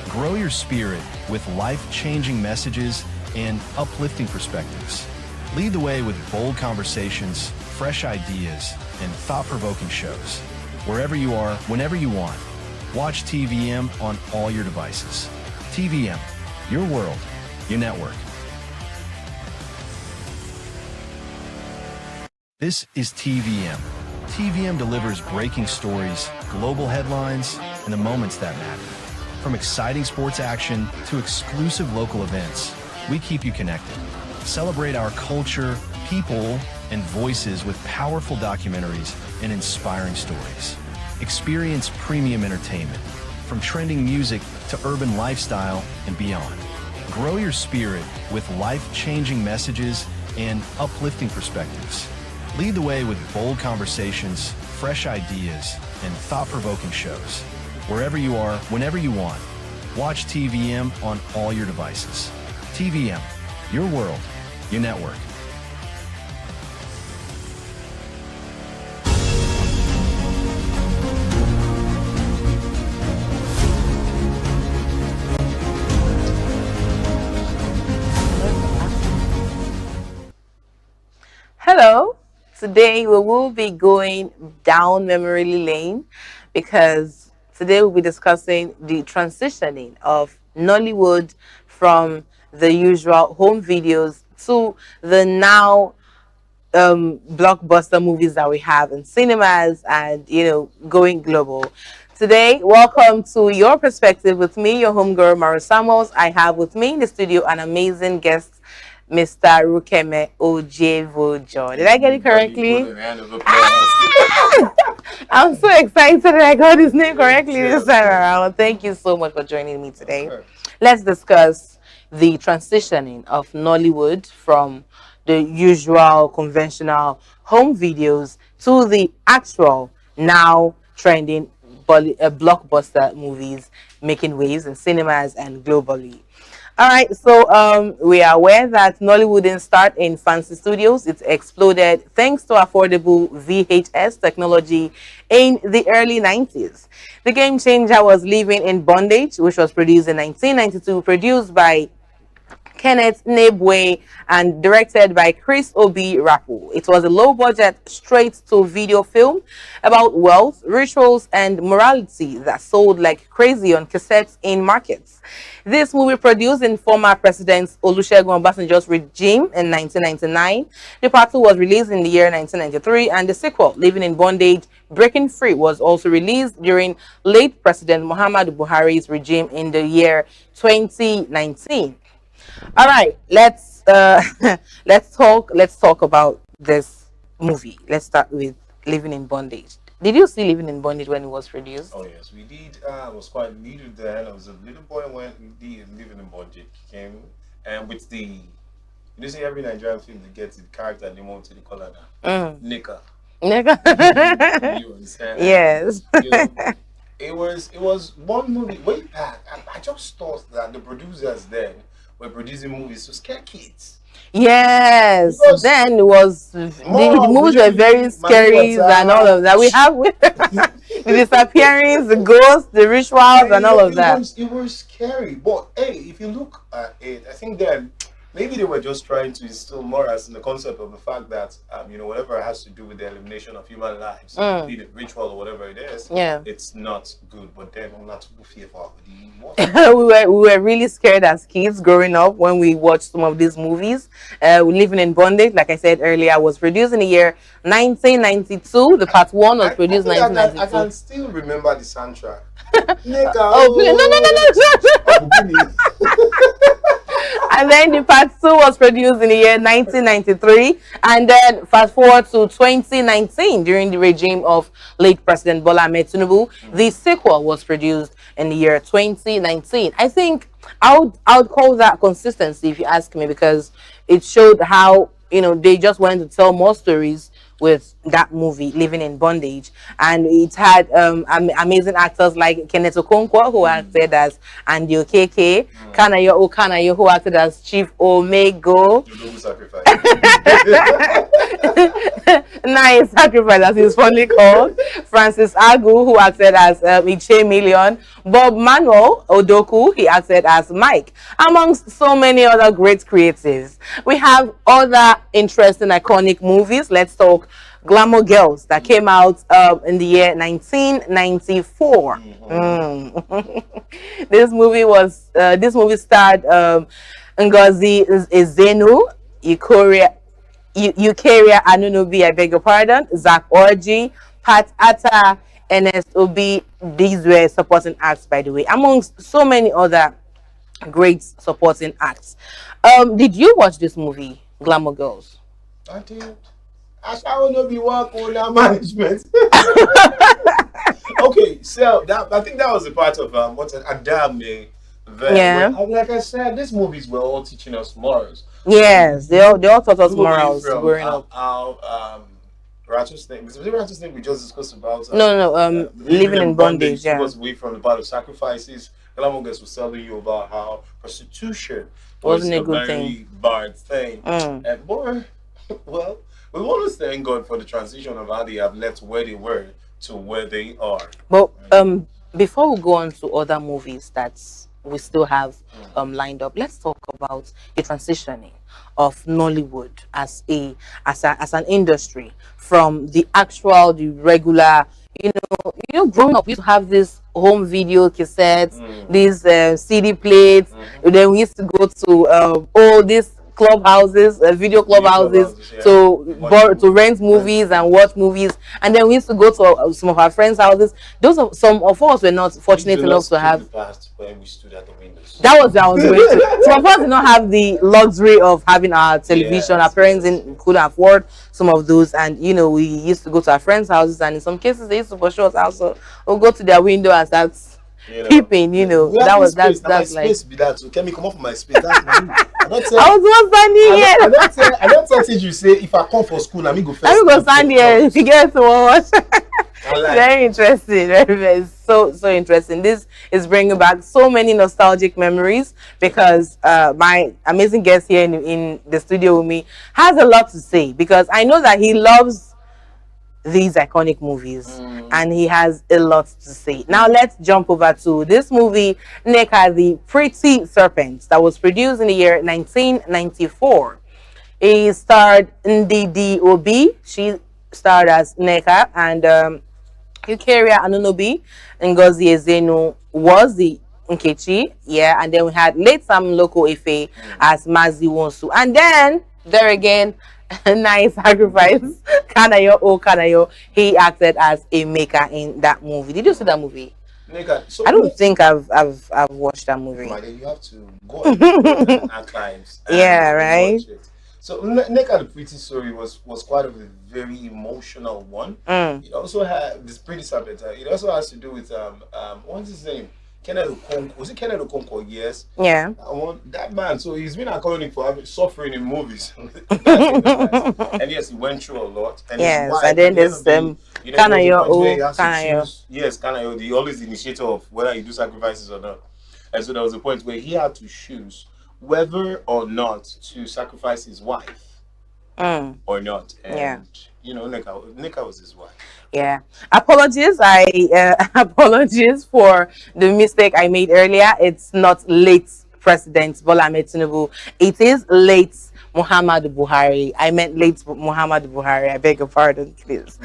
Grow your spirit with life-changing messages and uplifting perspectives. Lead the way with bold conversations, fresh ideas, and thought-provoking shows. Wherever you are, whenever you want, watch TVM on all your devices. TVM, your world, your network. This is TVM. TVM delivers breaking stories, global headlines, and the moments that matter. From exciting sports action to exclusive local events, we keep you connected. Celebrate our culture, people, and voices with powerful documentaries and inspiring stories. Experience premium entertainment, from trending music to urban lifestyle and beyond. Grow your spirit with life-changing messages and uplifting perspectives. Lead the way with bold conversations, fresh ideas, and thought-provoking shows. Wherever you are, whenever you want, watch TVM on all your devices. TVM, your world, your network. Hello, today we will be going down memory lane because today we'll be discussing the transitioning of Nollywood from the usual home videos to the now blockbuster movies that we have in cinemas and, going global. Today, welcome to Your Perspective with me, your homegirl, Mara Samuels. I have with me in the studio an amazing guest, Mr. Rukeme Ojevojo. Did I get it correctly? I'm so excited that I got his name correctly this time around. Thank you so much for joining me today. Let's discuss the transitioning of Nollywood from the usual conventional home videos to the actual now trending blockbuster movies making waves in cinemas and globally. All right, so we are aware that Nollywood didn't start in fancy studios. It exploded thanks to affordable VHS technology in the early 90s. The game changer was Living in Bondage, which was produced in 1992, produced by Kenneth Nebwe and directed by Chris Obi Rapu. It was a low-budget, straight-to-video film about wealth, rituals, and morality that sold like crazy on cassettes in markets. This movie, produced in former President Olusegun Obasanjo's regime in 1999, the part 2 was released in the year 1993, and the sequel, Living in Bondage, Breaking Free, was also released during late President Muhammadu Buhari's regime in the year 2019. All right, let's talk about this movie. Let's start with Living in Bondage. Did you see Living in Bondage when it was produced? Oh yes, we did. I was quite little then. I was a little boy when the Living in Bondage came, and with the see every Nigerian film that gets the character they want to the color now. Nika. You understand? Yes. It was one movie way back. I just thought that the producers then were producing movies to scare kids. Yes, then it was the movies were very scary and all of that. We have the disappearance, the ghosts, the rituals, and all of that. It was scary, but hey, if you look at it, I think then maybe they were just trying to instill morals in the concept of the fact that whatever has to do with the elimination of human lives, be it ritual or whatever it is, it's not good. But then I'm not too fearful. we were really scared as kids growing up when we watched some of these movies. Living in Bondage, like I said earlier, was produced in the year 1992. The part 1 was produced in 1992. I can still remember the soundtrack. And then the part 2 was produced in the year 1993, and then fast forward to 2019 during the regime of late President Bola Ahmed Tinubu. The sequel was produced in the year 2019. I think I would call that consistency, if you ask me, because it showed how they just wanted to tell more stories with that movie, Living in Bondage. And it had amazing actors like Kenneth Okonkwo, who acted as Andy Okeke, Kanayo Okanayo, who acted as Chief Omego. Sacrifice. Nice Sacrifice, as he's fondly called. Francis Agu, who acted as Iche Million. Bob Manuel Odoku, he acted as Mike, amongst so many other great creatives. We have other interesting, iconic movies. Let's talk Glamour Girls, that came out in the year 1994. This movie starred Ngozi Ezenu, Eukaria Anunobi, I beg your pardon, Zach Orji, Pat Atta, Ernest Obi. These were supporting acts, by the way, amongst so many other great supporting acts. Did you watch this movie, Glamour Girls? I did. I shall not be working on our management. Okay, so I think that was a part of what Adame. Yeah. Like I said, these movies were all teaching us morals. Yes, they all taught us morals growing up. Rattlesnake. Was it Rattlesnake we just discussed about? No. Living in Bondage. Yeah. It was away from the part of sacrifices. Glamour Girls was telling you about how prostitution wasn't a good very bad thing. And boy, well, we want to thank God for the transition of how they have left where they were to where they are. But before we go on to other movies that we still have lined up, let's talk about the transitioning of Nollywood as an industry from the regular, growing up we used to have this home video cassettes, these CD plates. Then we used to go to all these clubhouses, video clubhouses, to rent movies and watch movies. And then we used to go to some of our friends' houses. Some of us were not fortunate enough to have. When we stood at the windows. That was what I was going to. Some of us did not have the luxury of having our television. Our parents couldn't afford some of those, and we used to go to our friends' houses, and in some cases they used to for sure also or go to their window and start peeping. That's like space be that. So can me come up from my space? That's my I was once standing here. I don't tell you say if I come for school, I'm go first. I'm go stand here. You get to watch. Very interesting. Very so interesting. This is bringing back so many nostalgic memories because my amazing guest here in the studio with me has a lot to say, because I know that he loves these iconic movies and he has a lot to say. Now let's jump over to this movie, Nneka the Pretty Serpent, that was produced in the year 1994. It starred Ndidi Obi. She starred as Nneka, and Eukaria Anunobi Ngozi Ezenu was the Nkechi, and then we had late Sam Loko Ife as Mazi Wonsu, and then there again, Nice Sacrifice, Kanayo, he acted as a maker in that movie. Did you see that movie? So I don't think I've watched that movie. You have to go and archives. Right. So Nneka the Pretty Story was quite a very emotional one. It also had this Pretty Serpent. It also has to do with what's his name? Kenneth Okonkwo. Was it Kenneth Okonkwo? Yes. Yeah. That man. So he's been iconic for suffering in movies. And yes, he went through a lot. And yes, and then there's Kanayo. Yes, Kanayo, the always the initiator of whether you do sacrifices or not. And so there was a point where he had to choose whether or not to sacrifice his wife or not. And Nneka was his wife. Yeah. Apologies. Apologies for the mistake I made earlier. It's not late President Bola Ahmed Tinubu. It is late Muhammadu Buhari. I meant late Muhammadu Buhari. I beg your pardon, please.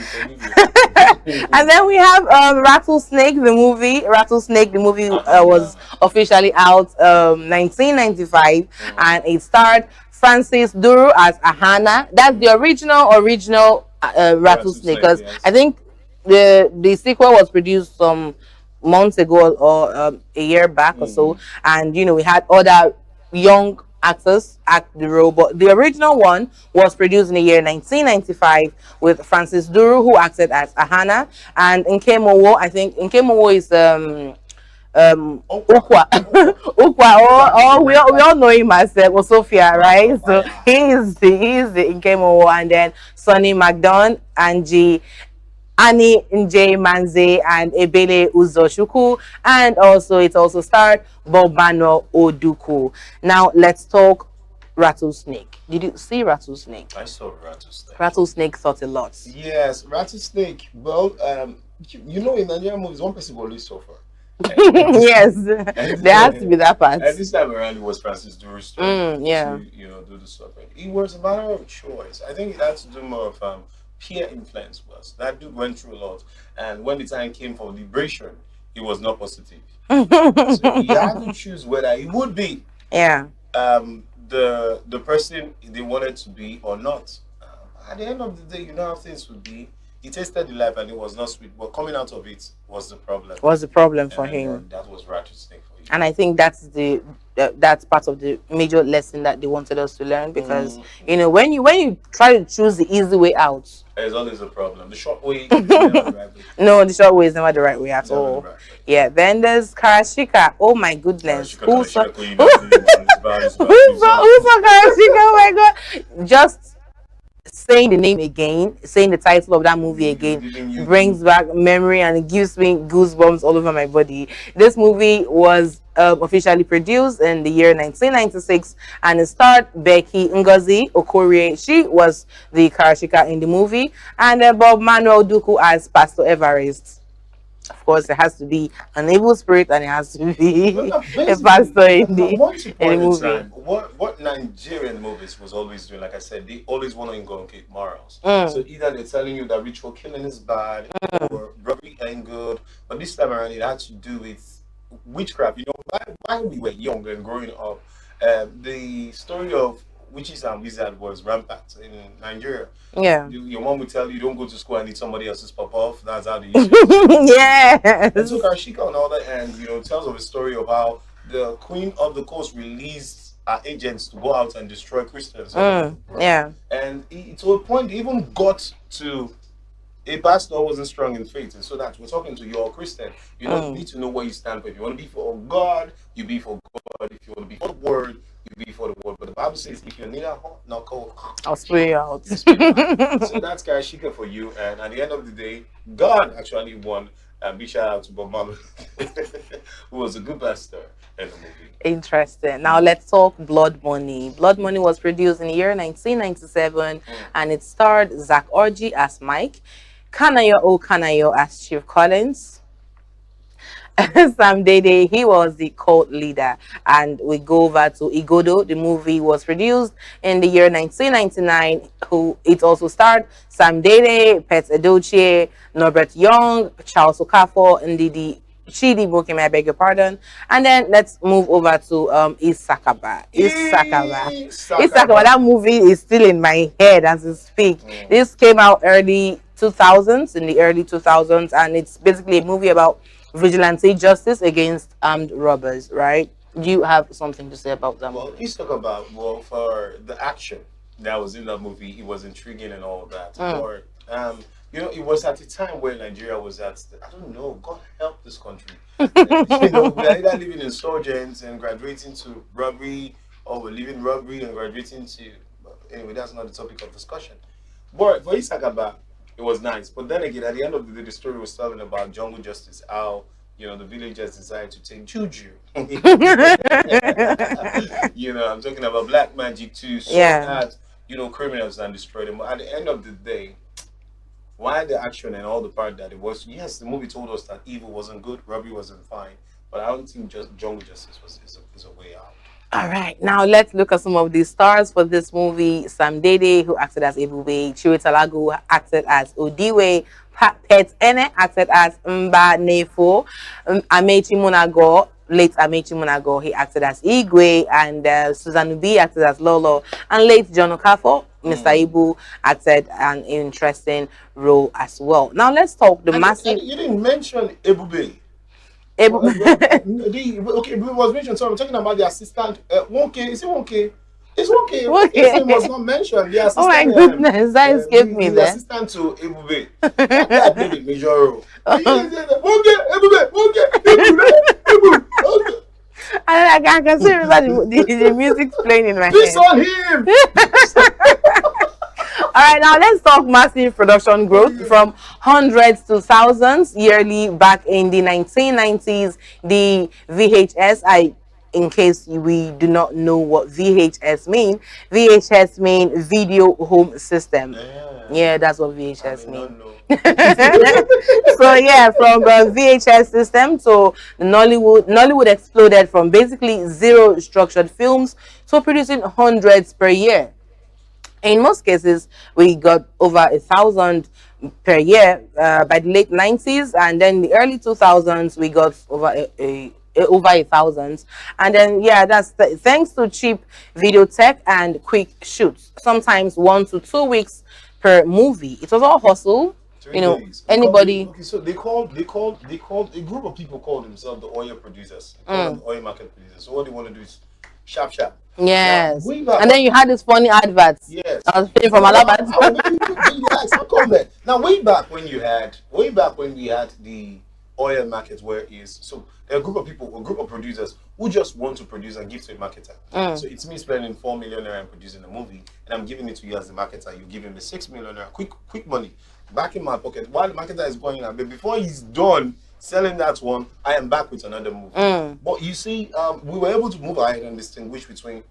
And then we have Rattlesnake, the movie. Rattlesnake, the movie was officially out 1995, and it starred Francis Duru as Ahana. That's the original Rattlesnake, because I think the sequel was produced some months ago or a year back or so, and we had other young actors act the role, but the original one was produced in the year 1995 with Francis Duru, who acted as Ahana, and Nkemowo. I think Nkemowo is Ukwa. Ukwa, or we all know him as Osofia, right? So he is the Nkemowo, and then Sonny McDonald, Angie, Annie Nje Manze, and Ebele Uzoshuku, and also it also starred Bobano Oduku. Now let's talk Rattlesnake. Did you see Rattlesnake? I saw Rattlesnake. Rattlesnake thought a lot. Yes, Rattlesnake. Well, you know, in Nigerian movies, one person will always suffer. Yes, there has to be that part. And this time around, it was Francis Duru's turn Yeah. to, do the suffering. It was a matter of choice. I think it had to do more of peer influence. Was that dude went through a lot, and when the time came for liberation, it was not positive. So he had to choose whether he would be Yeah. the person they wanted to be or not. At the end of the day, you know how things would be. He tasted the life and it was not sweet, but coming out of it was the problem. Was the problem for And him. that was Rattlesnake for you. And I think that's part of the major lesson that they wanted us to learn, because you know, when you try to choose the easy way out, There's always a problem. The short way is never the right way. no, the short way is never the right way at Never the all. right way. Yeah. Then there's Karashika. Oh my goodness, who saw Karashika, you know, it's bad, it's bad, who it's saw bad. Karashika? Oh my god! Just saying the name again, saying the title of that movie again, brings back memory and it gives me goosebumps all over my body. This movie was officially produced in the year 1996, and it starred Becky Ngozi Okorie. She was the Karashika in the movie, and Bob Manuel Duku as Pastor Everest. Of course, it has to be an evil spirit, and it has to be a pastor in the movie. What Nigerian movies was always doing, like I said, they always want to inculcate morals. So either they're telling you that ritual killing is bad or robbery ain't good, but this time around it had to do with witchcraft. You know, while we were young and growing up, the story of witches and wizards was rampant in Nigeria. Yeah. Your mom would tell you, don't go to school and eat somebody else's pop off. That's how they used to. Yes. And so Karashika, on the other hand, tells of a story of how the Queen of the Coast released her agents to go out and destroy Christians. Yeah. And to a point, it even got to a pastor who wasn't strong in faith. And so that we're talking to you, all Christian. You need to know where you stand for. If you want to be for God, you be for God. If you want to be for the word, you be for the word. But the Bible says, if you're neither hot nor cold, I'll spray you out. So that's Karashika for you. And at the end of the day, God actually won. And big shout out to Bob Marley, who was a good pastor in the movie. Interesting. Now let's talk Blood Money. Blood Money was produced in the year 1997, and it starred Zach Orji as Mike, Kanayo Kanayo as Chief Collins, Sam Dede, he was the cult leader. And we go over to Igodo. The movie was produced in the year 1999. It also starred Sam Dede, Pet Edochie, Norbert Young, Charles Okafor, Ndidi Chidi Bokeme, I beg your pardon. And then let's move over to Isakaba. Isakaba, that movie is still in my head as we speak. This came out in the early 2000s, and it's basically a movie about vigilante justice against armed robbers, right? Do you have something to say about that movie? Well, let's talk about, for the action that was in that movie, it was intriguing and all that. Or, it was at a time where Nigeria was at, I don't know, God help this country. We are either living insurgents and graduating to robbery, or we're living robbery and graduating to, anyway, that's not the topic of discussion. But for Isakaba, it was nice. But then again, at the end of the day, the story was telling about jungle justice, how, the villagers decided to take juju. I'm talking about black magic to sort out, criminals and destroy them. But at the end of the day, why the action and all the part that it was, yes, the movie told us that evil wasn't good, robbery wasn't fine, but I don't think just jungle justice is a way out. All right, now let's look at some of the stars for this movie. Sam Dede, who acted as Ebube, Chiwetalagu acted as Odiwe, Pet Ene acted as Mba Nefo, Amechi Munago, late Amechi Munago, he acted as Igwe, and Susan Ubi acted as Lolo, and late John Okafor, Mr. Ibu, acted an interesting role as well. Now let's talk the massive... You didn't mention Ebube. Okay, it was mentioned. So I'm talking about the assistant. 1K, is it 1K? It's 1K. His name was not mentioned. The assistant, oh my goodness, that escaped me the there. Assistant to Ebube. That played a major role. 1K, Ebube, 1K, Ebube, And I can still remember the music playing in my Piss head. on him! All right, now let's talk massive production growth from hundreds to thousands yearly back in the 1990s. The VHS, in case we do not know what VHS mean video home system. Yeah, that's what VHS mean. So yeah, from the VHS system to Nollywood exploded from basically zero structured films to producing hundreds per year. In most cases, we got over 1,000 per year by the late 90s, and then the early 2000s we got over 1,000. And then yeah, that's thanks to cheap video tech and quick shoots. Sometimes 1 to 2 weeks per movie. It was all hustle. 3 days. Anybody. Okay, so they called a group of people called themselves the oil producers. They call them the oil market producers. So what they want to do is sharp. Yes. Now, And then you had this funny adverts. Yes. I was paying from Alabama. Now, way back when we had the oil market, where it is, so there are a group of people, a group of producers who just want to produce and give to a marketer. So it's me spending 4 million naira and producing a movie, and I'm giving it to you as the marketer. You give him the 6 million naira, quick money back in my pocket while the marketer is going out. But before he's done selling that one, I am back with another movie. But you see, we were able to move ahead and distinguish between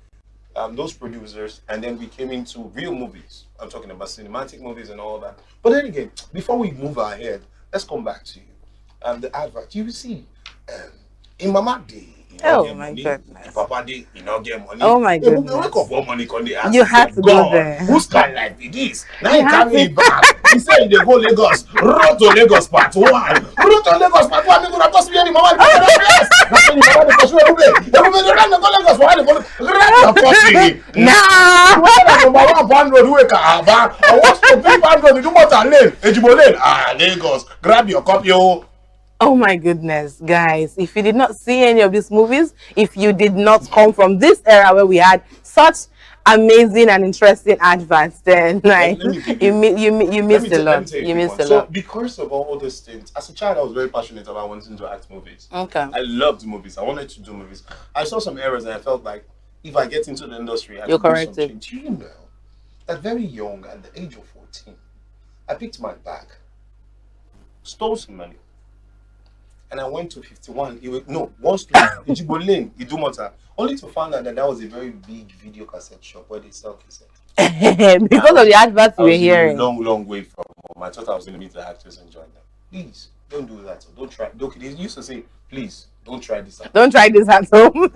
those producers, and then we came into real movies. I'm talking about cinematic movies and all that. But then again, before we move ahead, let's come back to you. The advert. You see, in Mama Day, Oh my goodness. Papa Day, you not get money. Oh my You goodness. wake up one money on the ass. You had to go there. Whose kind life be this? Now you carry me back. He said they go Lagos. Road to Lagos part 1. Road to Lagos part 1. They gonna just be any mama. Nah. Lagos. Grab your copy. Oh my goodness, guys. If you did not see any of these movies, if you did not come from this era where we had such amazing and interesting adverts, then like you missed a lot. You missed a lot. So because of all these things, as a child I was very passionate about wanting to act movies. Okay. I loved movies. I wanted to do movies. I saw some errors and I felt like if I get into the industry, I You're could do some corrected. change. You know, at very young, at the age of 14, I picked my bag, stole some money, and I went to 51. One street, Ijibo Lane, Idumota, only to find out that was a very big video cassette shop where they sell cassettes. Because of the adverts you were hearing. Long way from home. I thought I was going to meet the actors and join them. Please, don't do that. Don't try. They used to say, please, don't try this. Don't try this at home.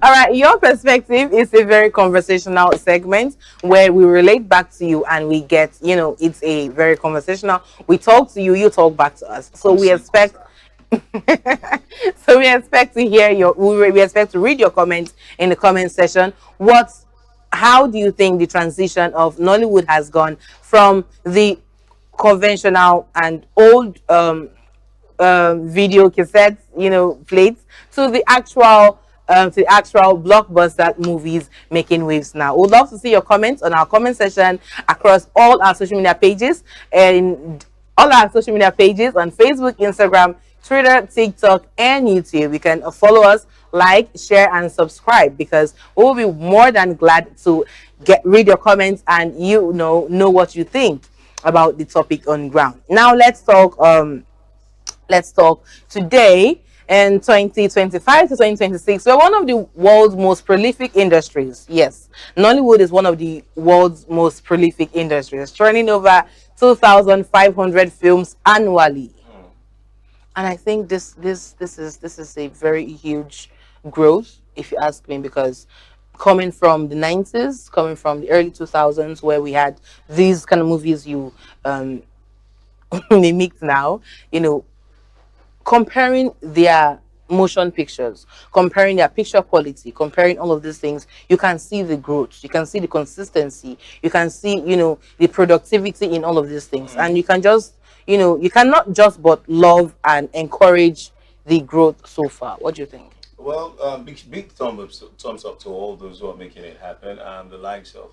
All right, your perspective is a very conversational segment where we relate back to you and we get, it's a very conversational. We talk to you, you talk back to us. So we expect we expect to hear we expect to read your comments in the comment section. How do you think the transition of Nollywood has gone from the conventional and old video cassettes, plates to the actual blockbuster movies making waves now? We'd love to see your comments on our comment section across all our social media pages on Facebook, Instagram, Twitter, TikTok, and YouTube. You can follow us, like, share, and subscribe, because we will be more than glad to read your comments and know what you think about the topic on ground. Now let's talk today in 2025 to 2026. We're one of the world's most prolific industries. Yes, Nollywood is one of the world's most prolific industries, turning over 2,500 films annually. And I think this is a very huge growth, if you ask me, because coming from the 90s, coming from the early 2000s, where we had these kind of movies you mimicked now, comparing their motion pictures, comparing their picture quality, comparing all of these things, you can see the growth, you can see the consistency, you can see, the productivity in all of these things. And you can just, you cannot just but love and encourage the growth so far. What do you think? Well, big thumbs up to all those who are making it happen. The likes of,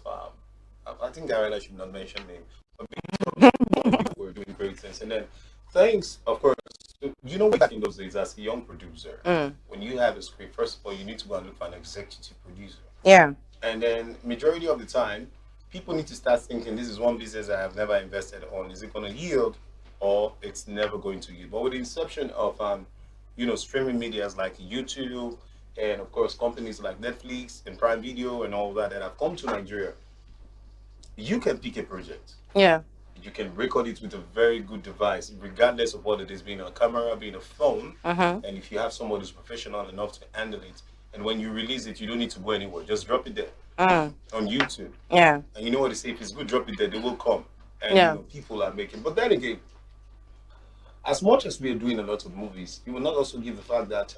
I think I should not mention name, but big thumbs up. We're doing great things. And then thanks, of course, to you know, back in those days, as a young producer, when you have a script, first of all, you need to go and look for an executive producer. Yeah. And then, majority of the time, people need to start thinking, this is one business I have never invested on. Is it going to yield, or it's never going to yield? But with the inception of, you know, streaming medias like YouTube, and of course, companies like Netflix and Prime Video and all that have come to Nigeria, you can pick a project. Yeah. You can record it with a very good device, regardless of what it is, being a camera, being a phone. And if you have somebody who's professional enough to handle it, and when you release it, you don't need to go anywhere. Just drop it there on YouTube. Yeah. And you know what they say, if it's good, drop it there, they will come. And Yeah. you know, people are making. But then again, as much as we are doing a lot of movies, you will not also give the fact that,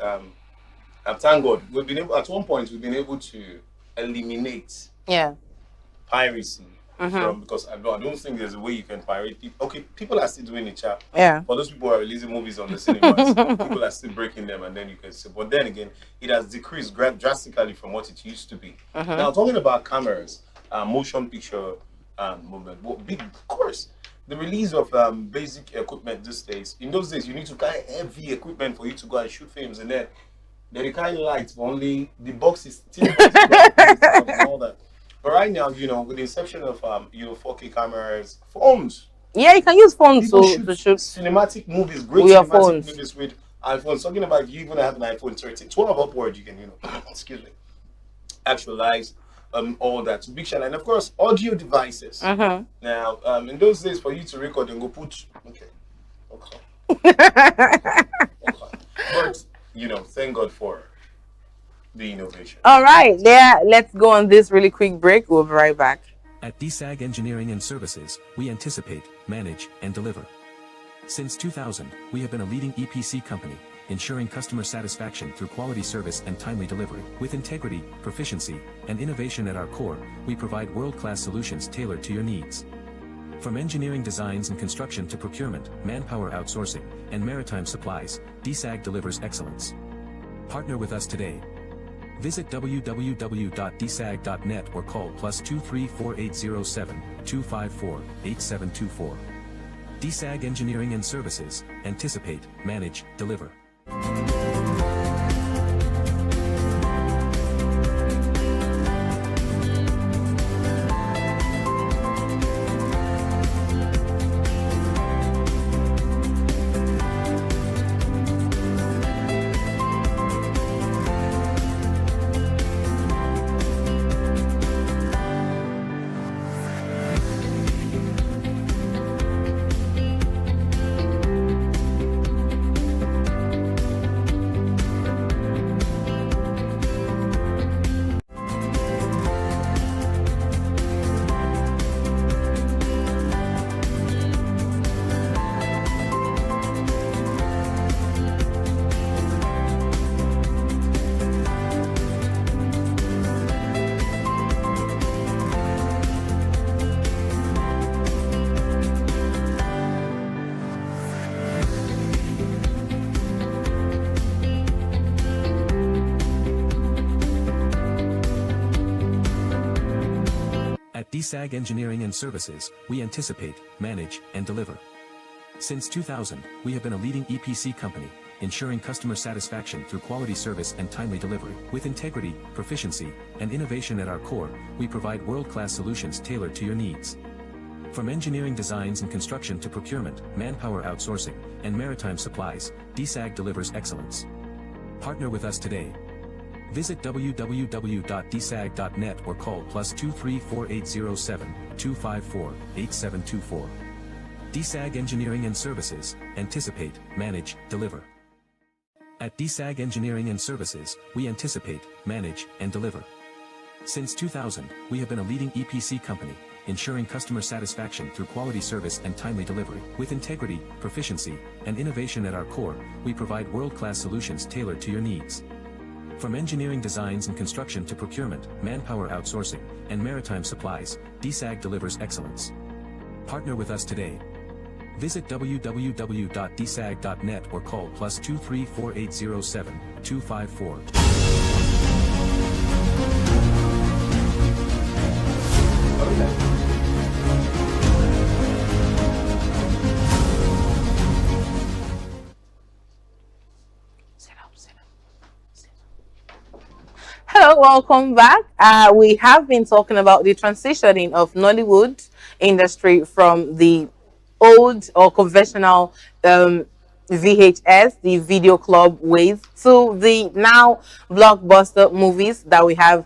thank God, we've been able, at one point, we've been able to eliminate Yeah. piracy from, because I don't think there's a way you can pirate people. Okay, people are still doing it, chat. Yeah. For those people who are releasing movies on the cinemas, people are still breaking them, and then you can see. But then again, it has decreased drastically from what it used to be. Now, talking about cameras, motion picture movement, well, big, of course, the release of basic equipment these days. In those days, you need to carry heavy equipment for you to go and shoot films, and then they carry lights for only the box is still and all that. But right now, you know, with the inception of you know, 4K cameras, phones. Yeah, you can use phones People to shoot. cinematic movies, great With your cinematic phones. movies with iPhones. Talking about, you even have an iPhone 13, 12 upward, you can, you know, excuse me, actualize all that. Big shout. And of course, audio devices. Now, in those days, for you to record and go put, okay. But, you know, thank God for the innovation. All right, let's go on this really quick break. We'll be right back. At DSAG Engineering and Services, we anticipate, manage, and deliver. Since 2000, we have been a leading EPC company, ensuring customer satisfaction through quality service and timely delivery. With integrity, proficiency, and innovation at our core, we provide world-class solutions tailored to your needs. From engineering designs and construction to procurement, manpower outsourcing, and maritime supplies, DSAG delivers excellence. Partner with us today. Visit www.dsag.net or call +23 4807 254 8724. DSAG Engineering and Services, anticipate, manage, deliver. At DSAG Engineering and Services, we anticipate, manage, and deliver. Since 2000, we have been a leading EPC company, ensuring customer satisfaction through quality service and timely delivery. With integrity, proficiency, and innovation at our core, we provide world-class solutions tailored to your needs. From engineering designs and construction to procurement, manpower outsourcing, and maritime supplies, DSAG delivers excellence. Partner with us today. Visit www.dsag.net or call +23 4807 254 8724. DSAG Engineering and Services, anticipate, manage, deliver. At DSAG Engineering and Services, we anticipate, manage, and deliver. Since 2000, we have been a leading EPC company, ensuring customer satisfaction through quality service and timely delivery. With integrity, proficiency, and innovation at our core, we provide world-class solutions tailored to your needs. From engineering designs and construction to procurement, manpower outsourcing, and maritime supplies, DSAG delivers excellence. Partner with us today. Visit www.dsag.net or call +23 4807 254. So, welcome back. We have been talking about the transitioning of Nollywood industry from the old or conventional VHS, the video club ways, to the now blockbuster movies that we have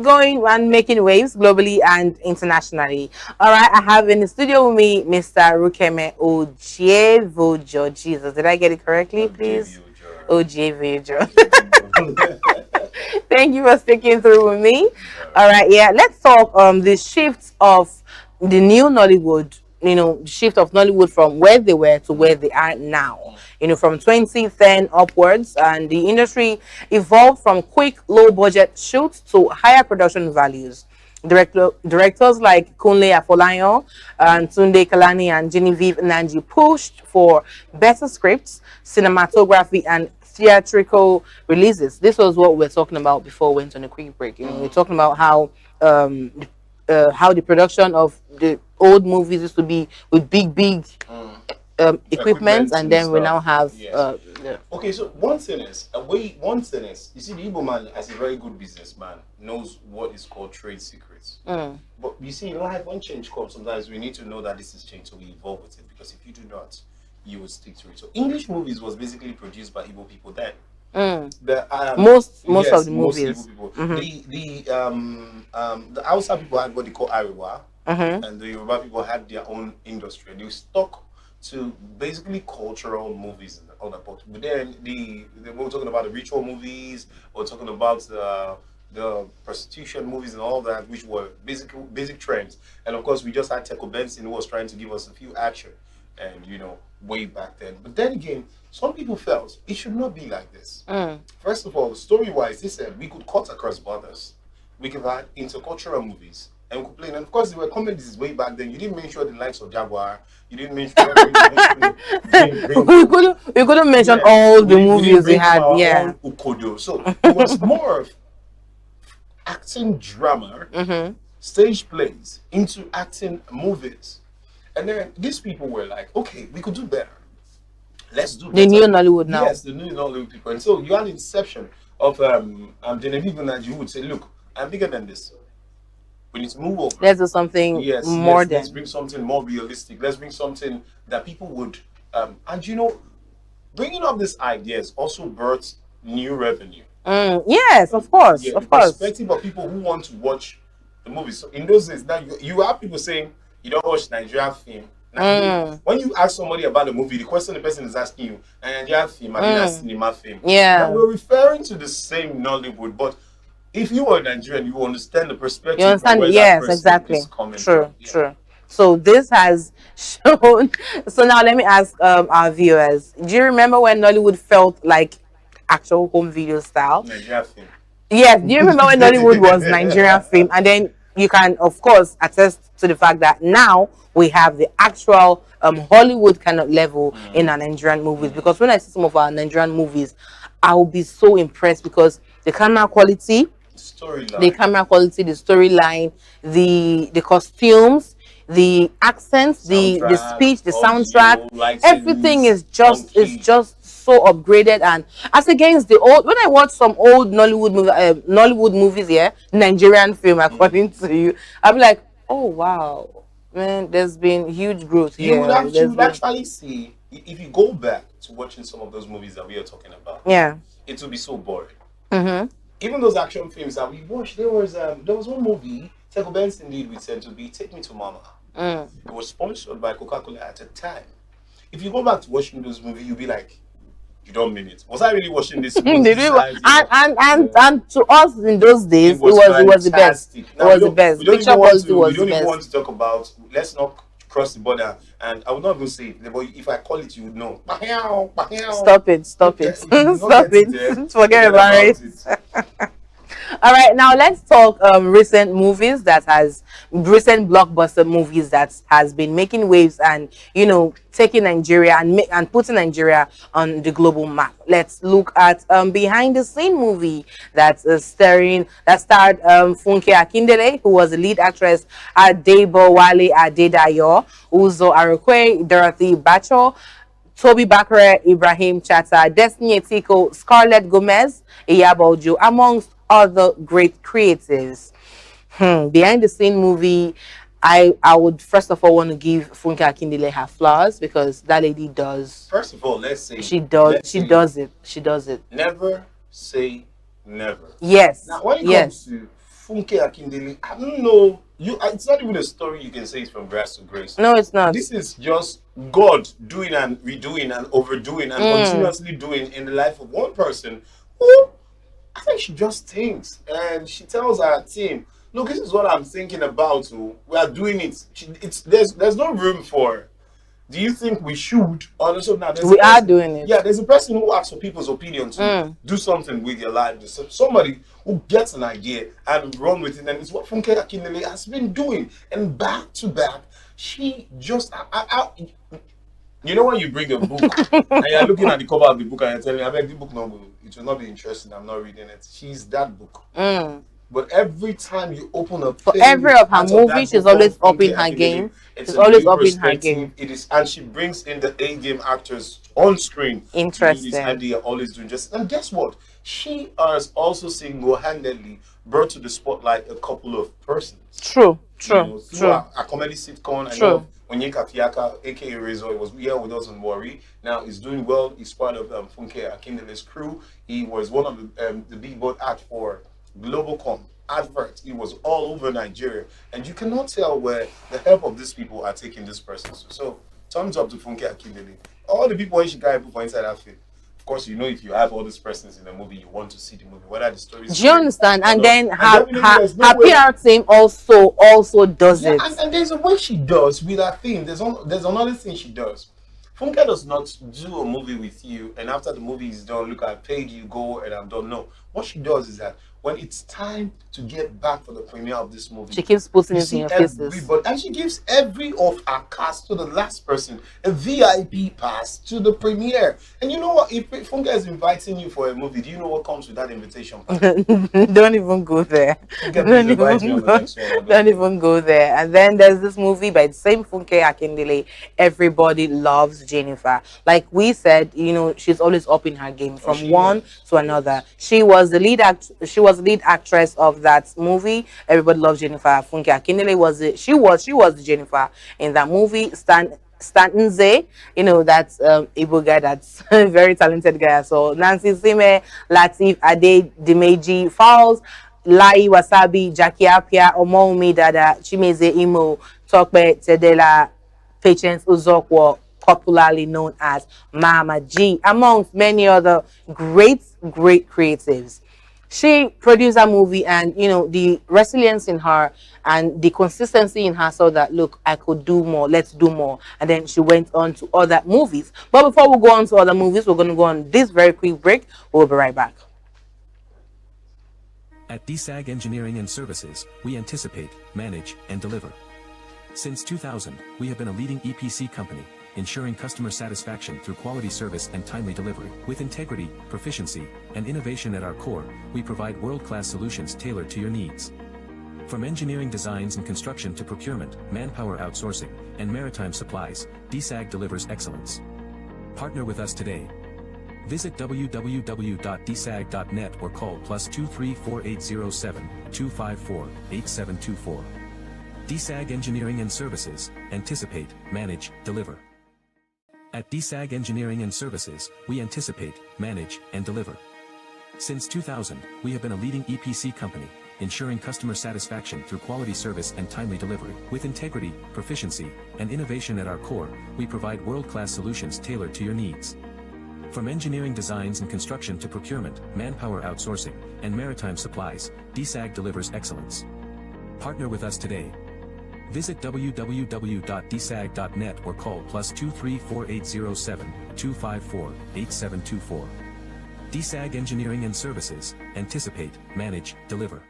going and making waves globally and internationally. All right, I have in the studio with me Mr. Rukeme Ojievojo. Jesus, did I get it correctly, please? Ojievojo. Thank you for sticking through with me. All right, yeah, let's talk the shift of the new Nollywood, shift of Nollywood from where they were to where they are now. From 2010 upwards, and the industry evolved from quick, low-budget shoots to higher production values. Directors like Kunle Afolayan and Tunde Kalani and Genevieve Nanji pushed for better scripts, cinematography, and theatrical releases. This was what we were talking about before we went on a quick break. We're talking about how the production of the old movies used to be with big equipment, and then we now have Okay, so one thing is, you see, the Igbo man, as a very good businessman, knows what is called trade secrets. But you see, in life, when change comes, sometimes we need to know that this is change, so we evolve with it, because if you do not, you will stick to it. So English movies was basically produced by Igbo people then. Most of the movies. The Hausa people had what they call Ariwa, and the Yoruba people had their own industry. They stuck to basically cultural movies and all that. But then we were talking about the ritual movies, or talking about the prostitution movies and all that, which were basic trends. And of course, we just had Teko Benson, who was trying to give us a few action, and way back then. But then again, some people felt it should not be like this. First of all, story-wise, they said we could cut across borders. We could have intercultural movies, and we could play. And of course, there were comedies way back then. You didn't mention the likes of Jaguar. You didn't mention. we couldn't mention all the movies we had. Yeah. Ukodo. So it was more of acting drama, stage plays into acting movies. And then these people were like, okay, we could do better. Let's do better. The new Nollywood now. Yes, the new Nollywood people. And so you had the inception of Genevieve and you would say, look, I'm bigger than this. We need to move over. Let's do something more than. Let's bring something more realistic. Let's bring something that people would and bringing up these ideas also births new revenue. Yes, of course. Yeah, of the course. perspective of people who want to watch the movies. So in those days, now you have people saying you don't watch Nigerian film. Now, when you ask somebody about the movie, the question the person is asking you, Nigerian film, I mean, that's cinema film. Yeah. Now, we're referring to the same Nollywood, but if you are Nigerian, you understand the perspective. You understand? Yes, exactly. True. So this has shown. So now let me ask our viewers: do you remember when Nollywood felt like actual home video style? Nigerian film. Yes. Do you remember when Nollywood was Nigerian film? And then you can, of course, attest to the fact that now we have the actual Hollywood kind of level in our Nigerian movies. Because when I see some of our Nigerian movies, I will be so impressed because the camera quality, the storyline, the costumes, the accents, the speech, the soundtrack, everything is just so upgraded. And as against the old, when I watch some old Nollywood movies here, Nigerian film according to you, I'll be like, oh wow, man, there's been huge growth here. You would actually see, if you go back to watching some of those movies that we are talking about, it will be so boring. Even those action films that we watched, there was one movie Teko Benson did with Sentubi, Take Me to Mama. It was sponsored by Coca-Cola at the time. If you go back to watching those movies, you'll be like, you don't mean it. Was I really watching this movie? And to us in those days, it was the best. It was the best. Picture quality was the best. We don't even want to talk about, let's not cross the border, and I would not even say it, but if I call it, you would know. Stop it. Stop it. Forget about it. All right, now let's talk recent blockbuster movies that has been making waves and taking Nigeria and putting Nigeria on the global map. Let's look at behind the scene movie that starred Funke Akindele, who was the lead actress, Adebo Wale Adedayo, Uzo Arokwe, Dorothy Bacho, Toby Bakre, Ibrahim Chata, Destiny Etiko, Scarlett Gomez, Iyabo Ojo, amongst other great creatives. Behind the scene movie, I would first of all want to give Funke Akindele her flowers, because that lady does. First of all, let's say She does it. She does it. Never say never. Yes. Now, when it yes. comes to Funke Akindele, I don't know. It's not even a story you can say it's from grass to grace. No, it's not. This is just God doing and redoing and overdoing and continuously doing in the life of one person who I think she just thinks, and she tells her team, look, this is what I'm thinking about. So we are doing it. There's no room for. Do you think we should? Also, now we are doing it. Yeah, there's a person who asks for people's opinion to do something with your life. There's somebody who gets an idea and run with it, and it's what Funke Akindele has been doing. And back to back, she just, you know, when you bring a book and you're looking at the cover of the book and you're telling me, I beg the book no, it will not be interesting. I'm not reading it. She's that book. But every time you open a for every of her movie, she's always up in her game. She's always up in her game. It is, and she brings in the A game actors on screen. Interesting. And they are always doing just. And guess what? She has also single-handedly brought to the spotlight a couple of persons. True. You know, through a comedy sitcom. I know Onyeka Fiaka, aka Rezo, was here with us on Worry. Now he's doing well. He's part of Funke Akindele's crew. He was one of the billboard act for Globacom advert. It was all over Nigeria, and you cannot tell where the help of these people are taking this person. So thumbs up to Funke Akindele. All the people in Chicago put for inside outfit. Of course, you know, if you have all these persons in the movie, you want to see the movie, whether the story is. Do you understand? And then her PR PR team also does it. And there's a way she does with her thing. There's another thing she does. Funke does not do a movie with you, and after the movie is done, look, I paid you, go, and I'm done. No. What she does is that when it's time to get back for the premiere of this movie, she keeps putting it in your faces. And she gives every of her cast to the last person a VIP pass to the premiere. And you know what? If Funke is inviting you for a movie, do you know what comes with that invitation pass? Don't even go there. Don't even go there. And then there's this movie by the same Funke Akindele, Everybody Loves Jennifer. Like we said, you know, she's always up in her game from one to another. She was the lead actress of that movie, Everybody Loves Jennifer. Funke Akindele was the Jennifer in that movie. Stantonze, you know, that's Igbo guy, that's a very talented guy. So Nancy Sime, Latif Ade Dimeji Falls, Lai Wasabi, Jackie Apia, Omoumi Dada, Chimeze Imo, Tokpe Tedela, Patience Uzokwo, popularly known as Mama G, amongst many other great creatives. She produced a movie, and you know, the resilience in her and the consistency in her saw that, look, I could do more, let's do more. And then she went on to other movies. But before we go on to other movies, we're going to go on this very quick break. We'll be right back. At DSAG Engineering and Services, we anticipate, manage, and deliver. Since 2000, we have been a leading EPC company, ensuring customer satisfaction through quality service and timely delivery. With integrity, proficiency, and innovation at our core, we provide world-class solutions tailored to your needs. From engineering designs and construction to procurement, manpower outsourcing, and maritime supplies, DSAG delivers excellence. Partner with us today. Visit www.dsag.net or call +23 4807 254 8724. DSAG Engineering and Services, anticipate, manage, deliver. At DSAG Engineering and Services, we anticipate, manage, and deliver. Since 2000, we have been a leading EPC company, ensuring customer satisfaction through quality service and timely delivery. With integrity, proficiency, and innovation at our core, we provide world-class solutions tailored to your needs. From engineering designs and construction to procurement, manpower outsourcing, and maritime supplies, DSAG delivers excellence. Partner with us today. Visit www.dsag.net or call +23 4807 254 8724. DSAG Engineering and Services, anticipate, manage, deliver.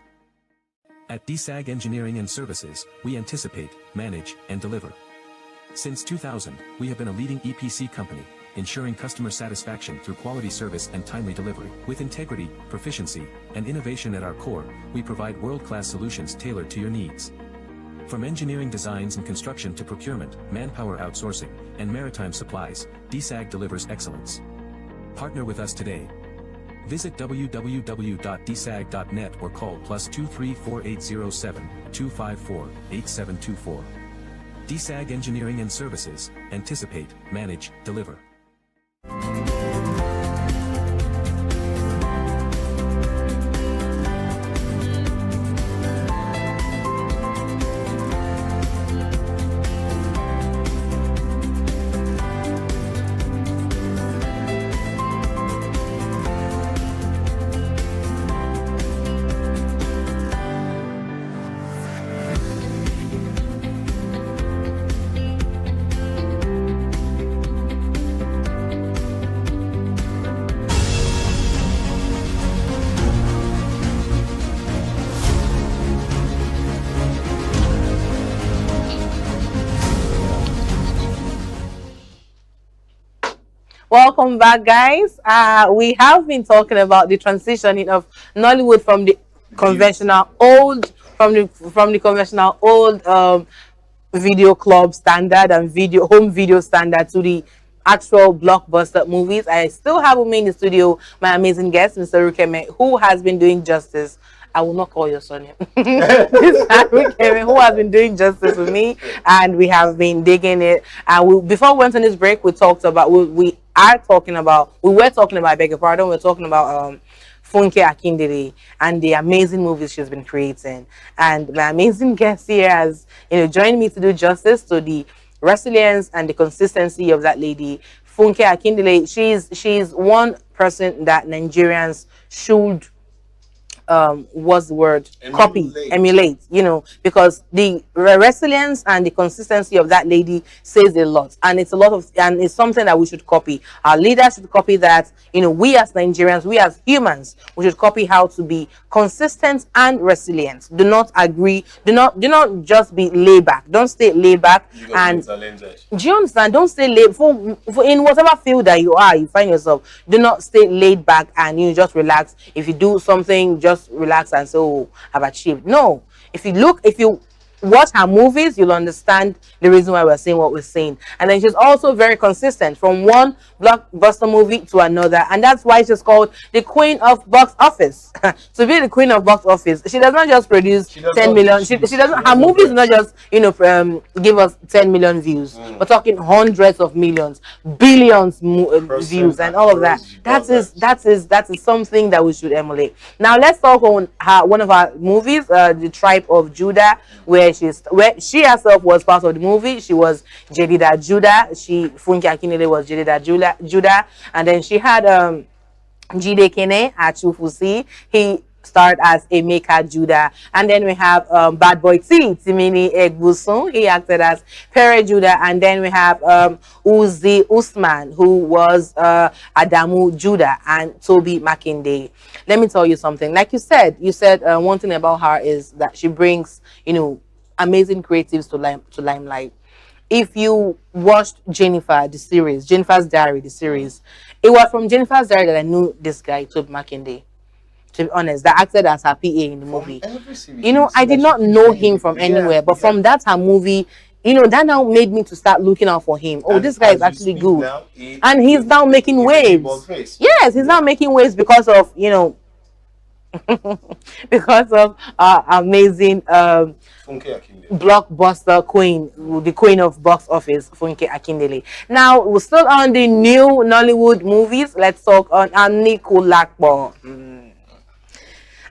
At DSAG Engineering and Services, we anticipate, manage, and deliver. Since 2000, we have been a leading EPC company, ensuring customer satisfaction through quality service and timely delivery. With integrity, proficiency, and innovation at our core, we provide world-class solutions tailored to your needs. From engineering designs and construction to procurement, manpower outsourcing, and maritime supplies, DSAG delivers excellence. Partner with us today. Visit www.dsag.net or call +23 4807 254 8724. DSAG Engineering and Services, anticipate, manage, deliver. Welcome back, guys. We have been talking about the transitioning of Nollywood from the conventional old video club standard and home video standard to the actual blockbuster movies. I still have with me in the studio my amazing guest, Mr. Rukeme, who has been doing justice. I will not call your son. Mr. Rukeme, who has been doing justice with me, and we have been digging it. And before we went on this break, we were talking about, I beg your pardon, we're talking about Funke Akindele and the amazing movies she's been creating. And my amazing guest here has, joined me to do justice to the resilience and the consistency of that lady, Funke Akindele. She's one person that Nigerians should what's the word? Emulate, because the resilience and the consistency of that lady says a lot, and it's something that we should copy. Our leaders should copy that. We as Nigerians, we as humans, we should copy how to be consistent and resilient. Do not do not just be laid back. Don't stay laid back. And do you understand? Don't stay laid for in whatever field that you find yourself. Do not stay laid back and just relax. If you do something, just relax and say, oh, I've achieved. No. If you watch her movies, you'll understand the reason why we're saying what we're saying. And then she's also very consistent from one blockbuster movie to another, and that's why she's called the queen of box office. To be the queen of box office, she does not just produce 10 million. She doesn't. Her movies do not just give us 10 million views. We're talking hundreds of millions, billions views, and all of that. That is something that we should emulate. Now let's talk on one of her movies, The Tribe of Judah, where she herself was part of the movie. She was Jedida Judah. Funke Akindele was Jedida Judah, and then she had Jide Kene Achufusi. He starred as Emeka Judah, and then we have Bad Boy T, Timini Egbusun. He acted as Pere Judah, and then we have Uzi Usman, who was Adamu Judah, and Toby Makinde. Let me tell you something. Like you said one thing about her is that she brings amazing creatives to limelight. If you watched Jennifer's Diary, the series, it was from Jennifer's Diary that I knew this guy, Toby Makinde. To be honest, that acted as her PA in the movie. I did not know him from anywhere, but from that her movie, that now made me to start looking out for him. Oh, this guy is actually good. Now, and he's now making waves. Yes, he's now making waves because of, because of amazing blockbuster queen, the queen of box office, Funke Akindele. Now, we're still on the new Nollywood movies. Let's talk on Anikulapo.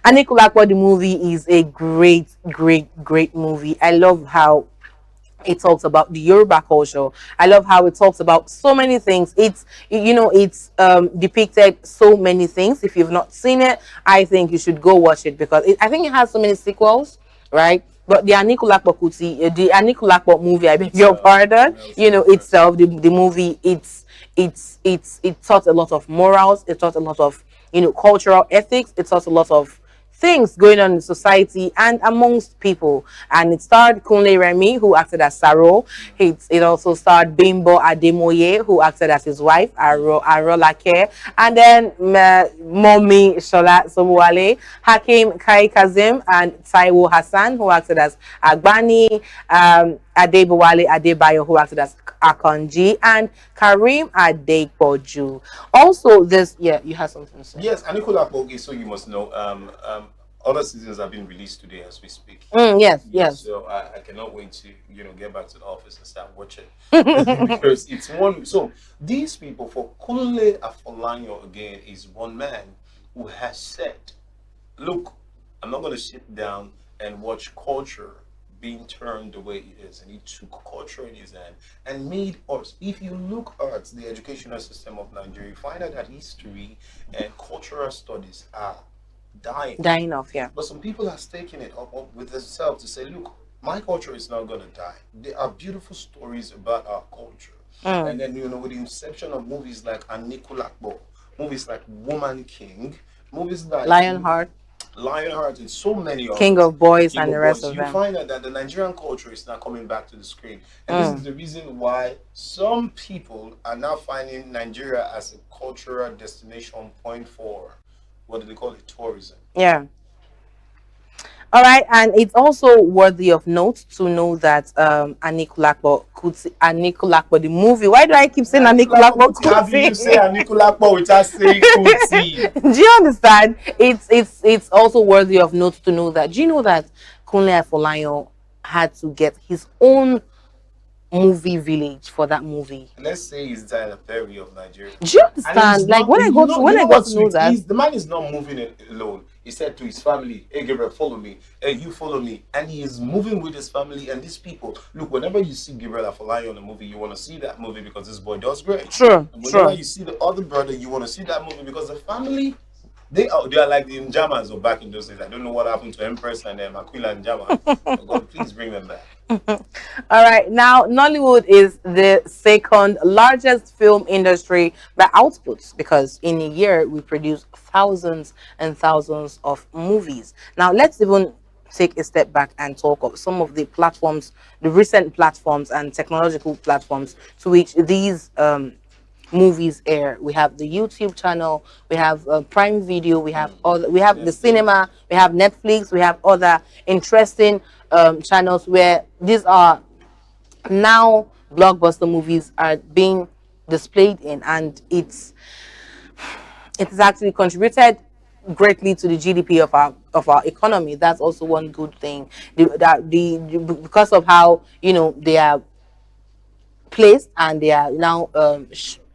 Anikulapo, the movie, is a great movie. I love how it talks about the Yoruba culture. I love how it talks about so many things. It's depicted so many things. If you've not seen it, I think you should go watch it, because I think it has so many sequels, right? But the Anikulapo movie, I beg your pardon, itself, the movie, it taught a lot of morals. It taught a lot of cultural ethics. It taught a lot of things going on in society and amongst people. And it starred Kunle Remy, who acted as Saro. It also starred Bimbo Ademoye, who acted as his wife, Arolake. And then Mommy Shola Sobuwale, Hakim Kai Kazim, and Taiwo Hassan, who acted as Agbani, Adebowale Adebayo, who acted as Akonji, and Karim Adepoju. Also, this, yeah, you have something to say. Yes, Anikula Bogi, so you must know, other seasons have been released today as we speak. Yes. So I cannot wait to, get back to the office and start watching. Because it's one. So these people, for Kunle Afolayan again, is one man who has said, look, I'm not going to sit down and watch culture being turned the way it is. And he took culture in his hand and made us. If you look at the educational system of Nigeria, you find out that history and cultural studies are dying off, yeah. But some people are taking it up with themselves to say, look, my culture is not going to die. There are beautiful stories about our culture. And then, with the inception of movies like Anikulapo, movies like Woman King, movies like Lionheart, and so many of King of Boys and the rest of them. You find out that the Nigerian culture is now coming back to the screen. And this is the reason why some people are now finding Nigeria as a cultural destination point for, what do they call it, tourism. Yeah. All right, and it's also worthy of note to know that Anikulapo the movie. Why do I keep saying Anikulapo Kuti? How do you say Anikulapo without saying Kuti? Do you understand? It's also worthy of note to know that. Do you know that Kunle Afolayan had to get his own movie village for that movie? Let's say he's the ferry of Nigeria. Do you understand? Like when I got to know that, the man is not moving alone. He said to his family, "Hey, Gabriel, follow me. Hey, you follow me." And he is moving with his family and these people. Look, whenever you see Gabriel Afolayan on a movie, you want to see that movie because this boy does great. True. And whenever you see the other brother, you want to see that movie because the family, they are like the Njamas of back in those days. I don't know what happened to Empress and Aquila Njama. God, please bring them back. All right, now Nollywood is the second largest film industry by output because in a year we produce thousands and thousands of movies. Now let's even take a step back and talk of some of the platforms, the recent platforms and technological platforms to which these movies air. We have the YouTube channel, we have Prime Video, we have the cinema, we have Netflix, we have other interesting channels where these are now blockbuster movies are being displayed in, and it's actually contributed greatly to the GDP of our economy. That's also one good thing. Because of how they are placed and they are now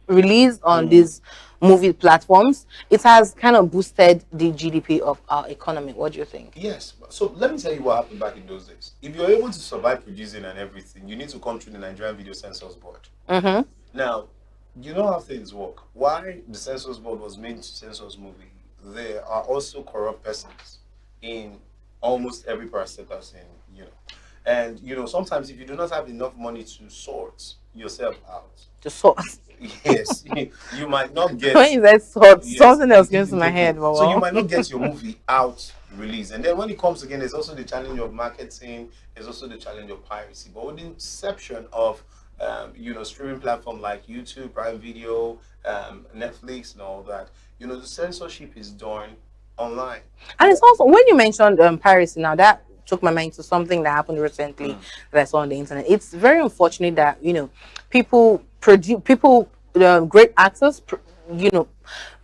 released on these movie platforms, it has kind of boosted the GDP of our economy. What do you think? Yes. So let me tell you what happened back in those days. If you're able to survive producing and everything, you need to come through the Nigerian Video Censors Board. Now, you know how things work. Why the Censors Board was made to censor movie? There are also corrupt persons in almost every parastatus and sometimes if you do not have enough money to sort yourself out. To sort. Yes, you might not get. When you said sort, something else came to my head. So you might not get your movie out released, and then when it comes again, there's also the challenge of marketing. There's also the challenge of piracy. But with the inception of streaming platform like YouTube, Prime Video, Netflix, and all that, the censorship is done online. And it's also when you mentioned piracy, now that took my mind to something that happened recently that I saw on the internet. It's very unfortunate that great actors,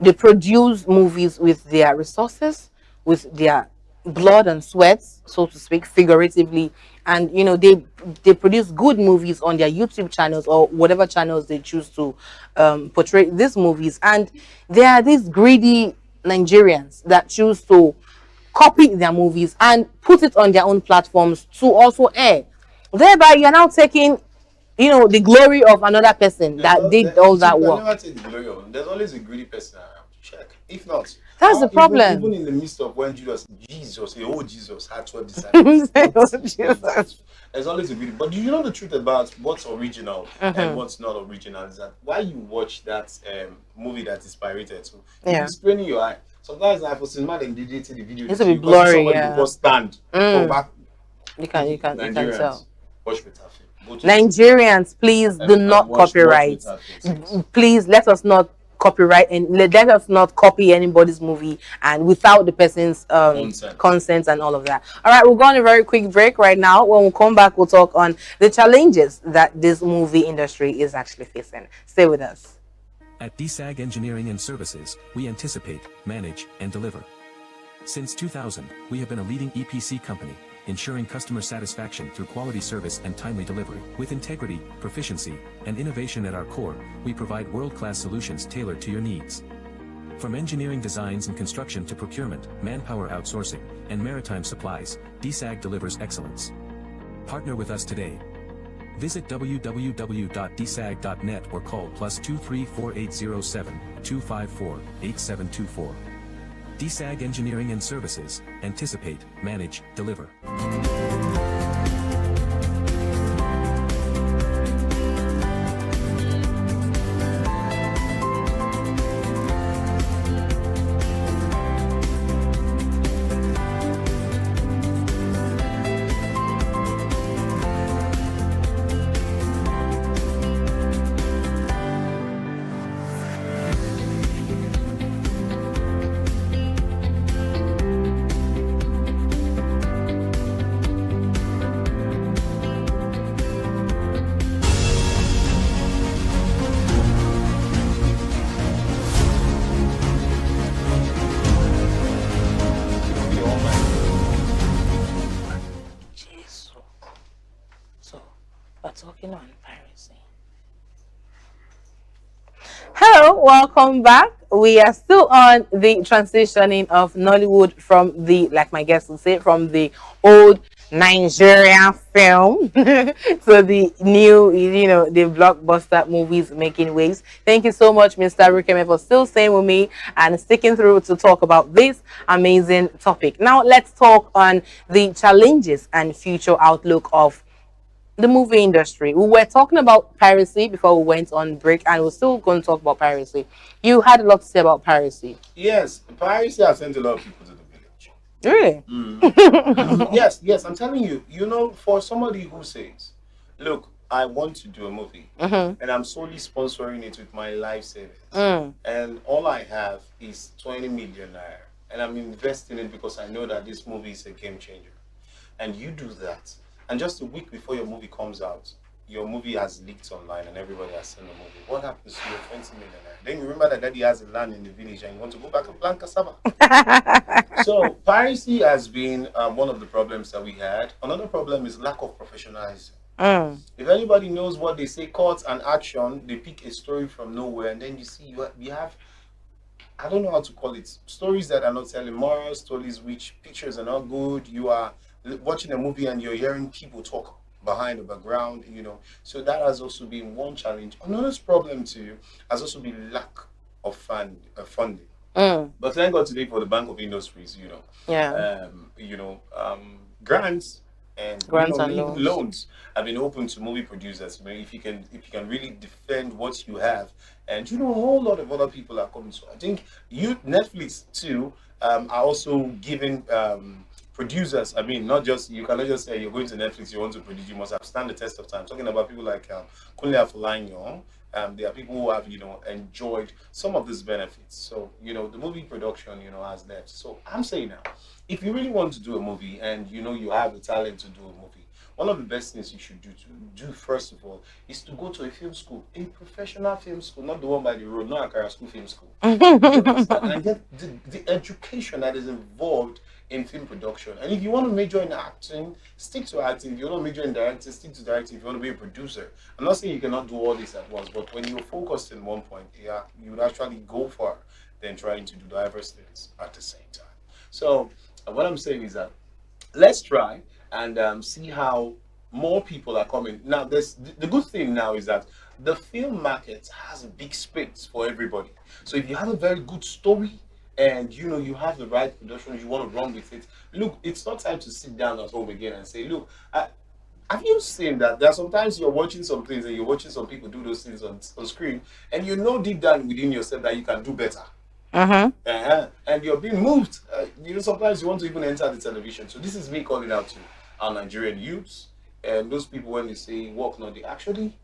they produce movies with their resources, with their blood and sweat, so to speak, figuratively, and they produce good movies on their YouTube channels or whatever channels they choose to portray these movies, and there are these greedy Nigerians that choose to copy their movies and put it on their own platforms to also air. Thereby, you're now taking, the glory of another person that did all that work. Never take the glory of them. There's always a greedy person around. check. If not, That's the problem. Even in the midst of when Jesus, Jesus had 12 disciples. There's always a video. But do you know the truth about what's original and what's not original? Is that why you watch that movie that is pirated? So it's straining your eye. Sometimes I for cinema they did the video. It's a bit blurry. Will stand from back. You can tell. Watch better film. Nigerians, please do not copyright. Please let us not copyright and let us not copy anybody's movie and without the person's consent and all of that. All right, we'll go on a very quick break right now. When we come back, we'll talk on the challenges that this movie industry is actually facing. Stay with us. At DSAG Engineering and Services, we anticipate, manage, and deliver. Since 2000, we have been a leading EPC company, ensuring customer satisfaction through quality service and timely delivery. With integrity, proficiency, and innovation at our core, we provide world-class solutions tailored to your needs. From engineering designs and construction to procurement, manpower outsourcing, and maritime supplies, DSAG delivers excellence. Partner with us today. Visit www.dsag.net or call +23 4807 254 8724. DSAG Engineering and Services, anticipate, manage, deliver. Talking on piracy. Hello, welcome back. We are still on the transitioning of Nollywood from the, like my guest would say, from the old Nigerian film to the new, the blockbuster movies making waves. Thank you so much, Mr. Rukeme, for still staying with me and sticking through to talk about this amazing topic. Now, let's talk on the challenges and future outlook of the movie industry. We were talking about piracy before we went on break, and we're still going to talk about piracy. You had a lot to say about piracy. Yes, piracy has sent a lot of people to the village. Really? Yes, I'm telling you, for somebody who says, look, I want to do a movie, and I'm solely sponsoring it with my life savings, and all I have is 20 million naira, and I'm investing it because I know that this movie is a game changer, and you do that. And just a week before your movie comes out, your movie has leaked online and everybody has seen the movie. What happens to your 20 million? Then you remember that daddy has a land in the village and you want to go back and plant cassava. So piracy has been one of the problems that we had. Another problem is lack of professionalism. If anybody knows what they say, court and action, they pick a story from nowhere, and then you see you have, I don't know how to call it, stories that are not telling moral, stories which pictures are not good. You are watching a movie and you're hearing people talk behind the background, so that has also been one challenge. Another problem too has also been lack of funding. But thank God today for the Bank of Industries, grants and loans have been open to movie producers. If you can really defend what you have, and a whole lot of other people are coming. So I think Netflix too are also giving producers, not just, you cannot just say you're going to Netflix, you want to produce, you must have stand the test of time. Talking about people like Kunle Afolayan, there are people who have, enjoyed some of these benefits. So, the movie production, has left. So I'm saying now, if you really want to do a movie and, you have the talent to do a movie, one of the best things you should do first of all, is to go to a film school, a professional film school, not the one by the road, not Akara School Film School. And get the education that is involved in film production. And if you want to major in acting, stick to acting. If you want to major in directing, stick to directing. If you want to be a producer, I'm not saying you cannot do all this at once, but when you're focused in one point, you would actually go far than trying to do diverse things at the same time. So what I'm saying is that let's try and see how more people are coming now. There's the good thing now is that the film market has a big space for everybody. So if you have a very good story and you have the right production, you want to run with it. Look, it's not time to sit down at home again and say, look, have you seen that there are sometimes you're watching some things and you're watching some people do those things on screen, and deep down within yourself that you can do better. And you're being moved. Sometimes you want to even enter the television. So this is me calling out to our Nigerian youths and those people when they say work, not they actually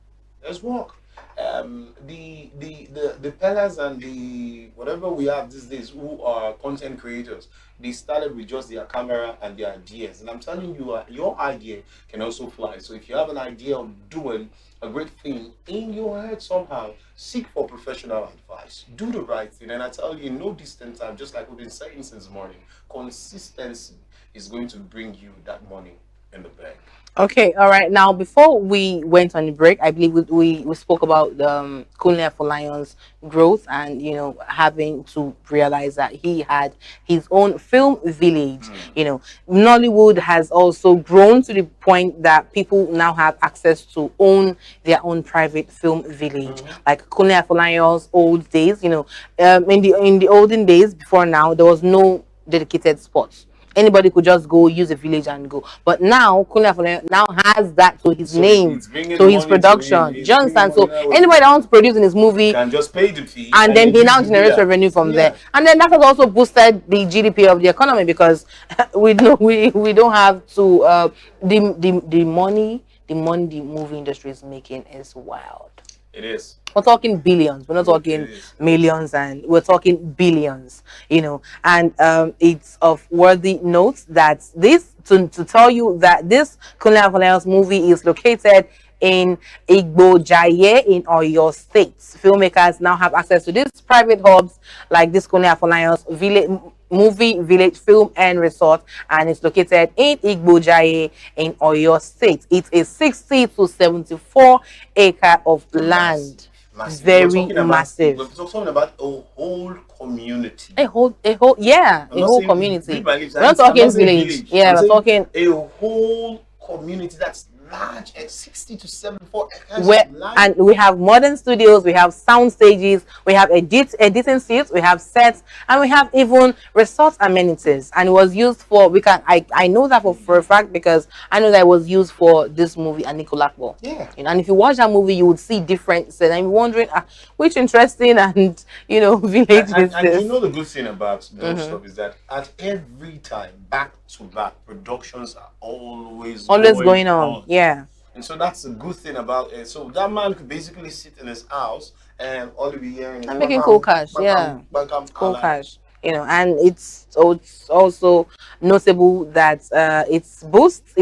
let's work. The pillars and the whatever we have these days who are content creators, they started with just their camera and their ideas. And I'm telling you, your idea can also fly. So if you have an idea of doing a great thing in your head somehow, seek for professional advice. Do the right thing. And I tell you, in no distant time, just like we've been saying since morning, consistency is going to bring you that money in the bank. Okay, all right. Now, before we went on the break, I believe we spoke about Kunle Afolanyon's growth and, having to realize that he had his own film village. Nollywood has also grown to the point that people now have access to own their own private film village. Like Kunle Afolanyon's old days, in the olden days before now, there was no dedicated spots. Anybody could just go use a village and go. But now, Kunle Afolanya now has that to his name, to his production. Do you understand? So anybody that wants to produce in his movie can just pay the fee, and then he now generates revenue from there. And then that has also boosted the GDP of the economy, because we don't have to the money the movie industry is making is wild. It is. We're talking billions. We're not talking millions, and we're talking billions. And it's of worthy note that this to tell you that this Kunle Afolanyon's movie is located in Igbojaye in Oyo State. Filmmakers now have access to these private hubs like this Kunle Afolanyon's movie village film and resort, and it's located in Igbojaye in Oyo State. It's a 60 to 74 acre of land. Massive. Very massive. We're talking about a whole community. A whole community. We're not talking village. Yeah, we're talking a whole community that's large, at 60 to 74 acres of land. And we have modern studios, we have sound stages, we have editing seats, we have sets, and we have even resort amenities. And it was used for, I know that for a fact, because I know that it was used for this movie, Anikulapo. Yeah. And if you watch that movie, you would see different, and you're wondering which interesting and village is this. The good thing about those stuff is that at every time, back to back, productions are always going on. Yeah. And so that's a good thing about it. So that man could basically sit in his house and all be hearing and making cool cash. Cool cash. And it's also notable that it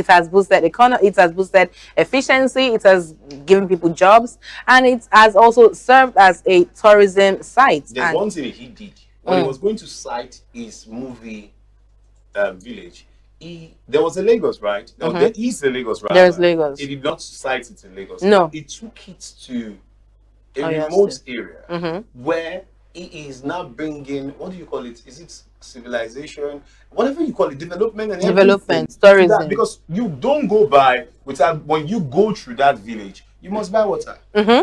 has boosted economy, it has boosted efficiency, it has given people jobs, and it has also served as a tourism site. There's one thing he did when he was going to cite his movie village. There was a Lagos, right? No, there is a Lagos, right? There's Lagos. He did not cite it in Lagos. No. He took it to a remote area where he is now bringing, what do you call it? Is it civilization? Whatever you call it, development and development, tourism. Because you don't go by without, when you go through that village, you must buy water.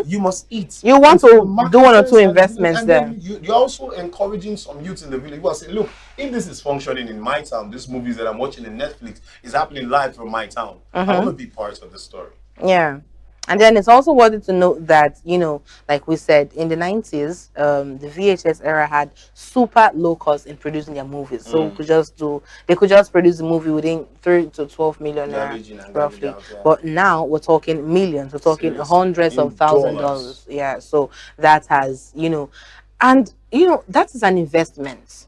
You must eat. You want to do one or two investments there. You're also encouraging some youth in the village who are saying, look, if this is functioning in my town, these movies that I'm watching in Netflix is happening live from my town, I want to be part of the story. Yeah. And then it's also worthy to note that, like we said, in the 90s, the VHS era had super low cost in producing their movies. So they could just produce the movie within 3 to 12 million roughly. But now we're talking millions. We're talking hundreds of $1,000s. Yeah. So that has, that is an investment,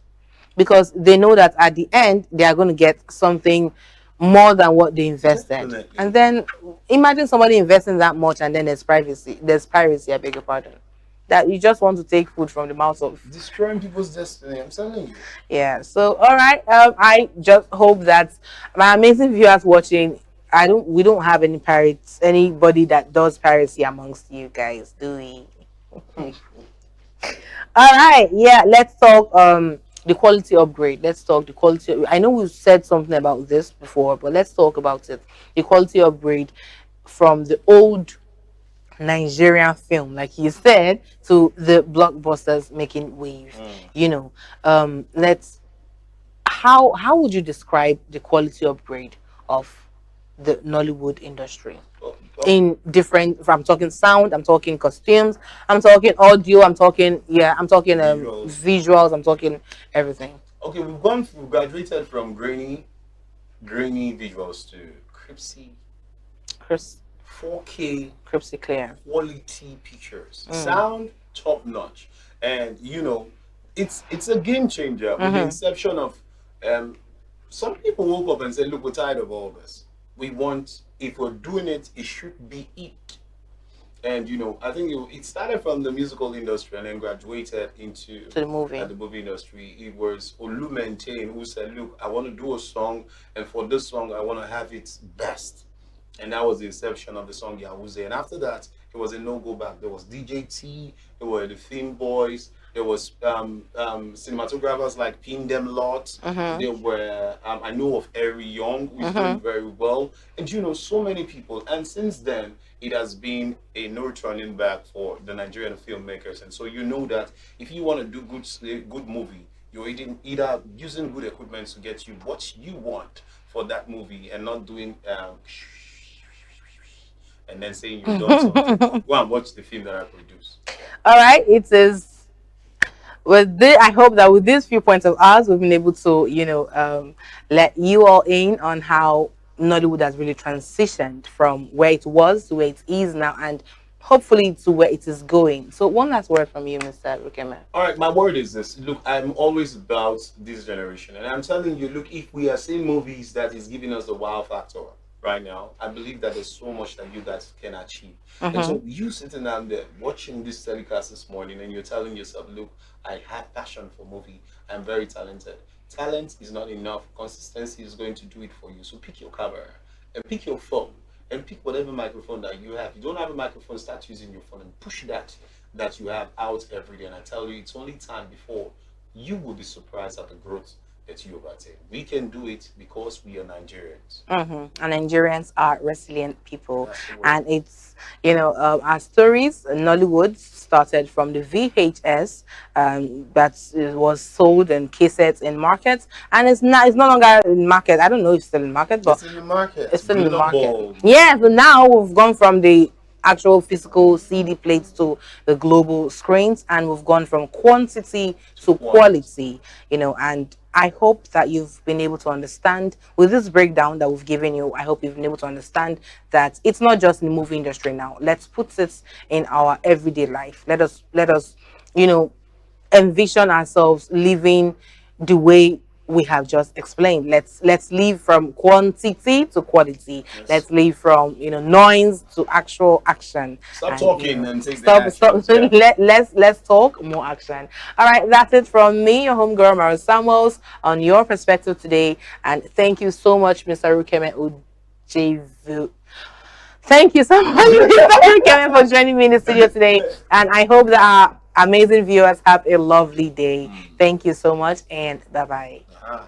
because they know that at the end they are going to get something more than what they invested. Definitely. And then imagine somebody investing that much and then there's piracy, I beg your pardon. That you just want to take food from the mouth of. Destroying people's destiny, I'm telling you. Yeah, so all right. I just hope that my amazing viewers watching, we don't have any pirates, anybody that does piracy amongst you guys, do we? All right, yeah, let's talk the quality upgrade. Let's talk the quality. I know we've said something about this before, but let's talk about it. The quality upgrade from the old Nigerian film, like you said, to the blockbusters making waves. You know, let's. How would you describe the quality upgrade of the Nollywood industry? In different, I'm talking sound, I'm talking costumes, I'm talking audio, I'm talking visuals, I'm talking everything. Okay, we've graduated from grainy visuals to crispy, Chris 4K Cripsy Clear quality pictures, sound top notch, and you know, it's a game changer with the inception of some people woke up and said, look, we're tired of all this. We want, if we're doing it, it should be it. And you know, I think it started from the musical industry and then graduated into to the movie. The movie industry. It was Olumente who said, look, I want to do a song, and for this song I want to have it best. And that was the inception of the song Yahooze. And after that, it was a no-go back. There was DJ T, there were the Theme Boys, there was cinematographers like Pin Dem Lot. There were, I know of Harry Young, who's doing very well. And you know, so many people. And since then, it has been a no turning back for the Nigerian filmmakers. And so you know that if you want to do good movie, you're either using good equipment to get you what you want for that movie and not doing and then saying you've done something. Go and watch the film that I produced. All right, it is. With this, I hope that with these few points of ours, we've been able to, you know, let you all in on how Nollywood has really transitioned from where it was to where it is now, and hopefully to where it is going. So one last word from you, Mr. Rukeme. All right, my word is this. Look, I'm always about this generation, and I'm telling you, look, if we are seeing movies that is giving us the wow factor right now, I believe that there's so much that you guys can achieve. And so you sitting down there watching this telecast this morning and you're telling yourself, look, I have passion for movie. I'm very talented. Talent is not enough. Consistency is going to do it for you. So pick your camera and pick your phone and pick whatever microphone that you have. You don't have a microphone, start using your phone and push that you have out every day. And I tell you, it's only time before you will be surprised at the growth that you overtake. We can do it because we are Nigerians. And Nigerians are resilient people. And it's, you know, our stories, Nollywood started from the VHS that was sold in cassettes in markets, and it's no longer in market. I don't know if it's still in market, but it's in the market. It's still in the market. Yeah, so now we've gone from the actual physical CD plates to the global screens, and we've gone from quantity to quality, you know. And I hope that you've been able to understand with this breakdown that we've given you. I hope you've been able to understand that it's not just in the movie industry now. Let's put it in our everyday life. Let us, you know, envision ourselves living the way we have just explained. Let's live from quantity to quality. Yes. Let's live from, you know, noise to actual action. Stop talking, you know, and take let's talk more action. All right, that's it from me, your homegirl Mara Samuels, on Your Perspective today. And thank you so much, Mr. Rukeme Ojevu. Thank you so much, Mr. Rukeme, for joining me in the studio today. And I hope that our amazing viewers have a lovely day. Thank you so much, and bye-bye. Hi.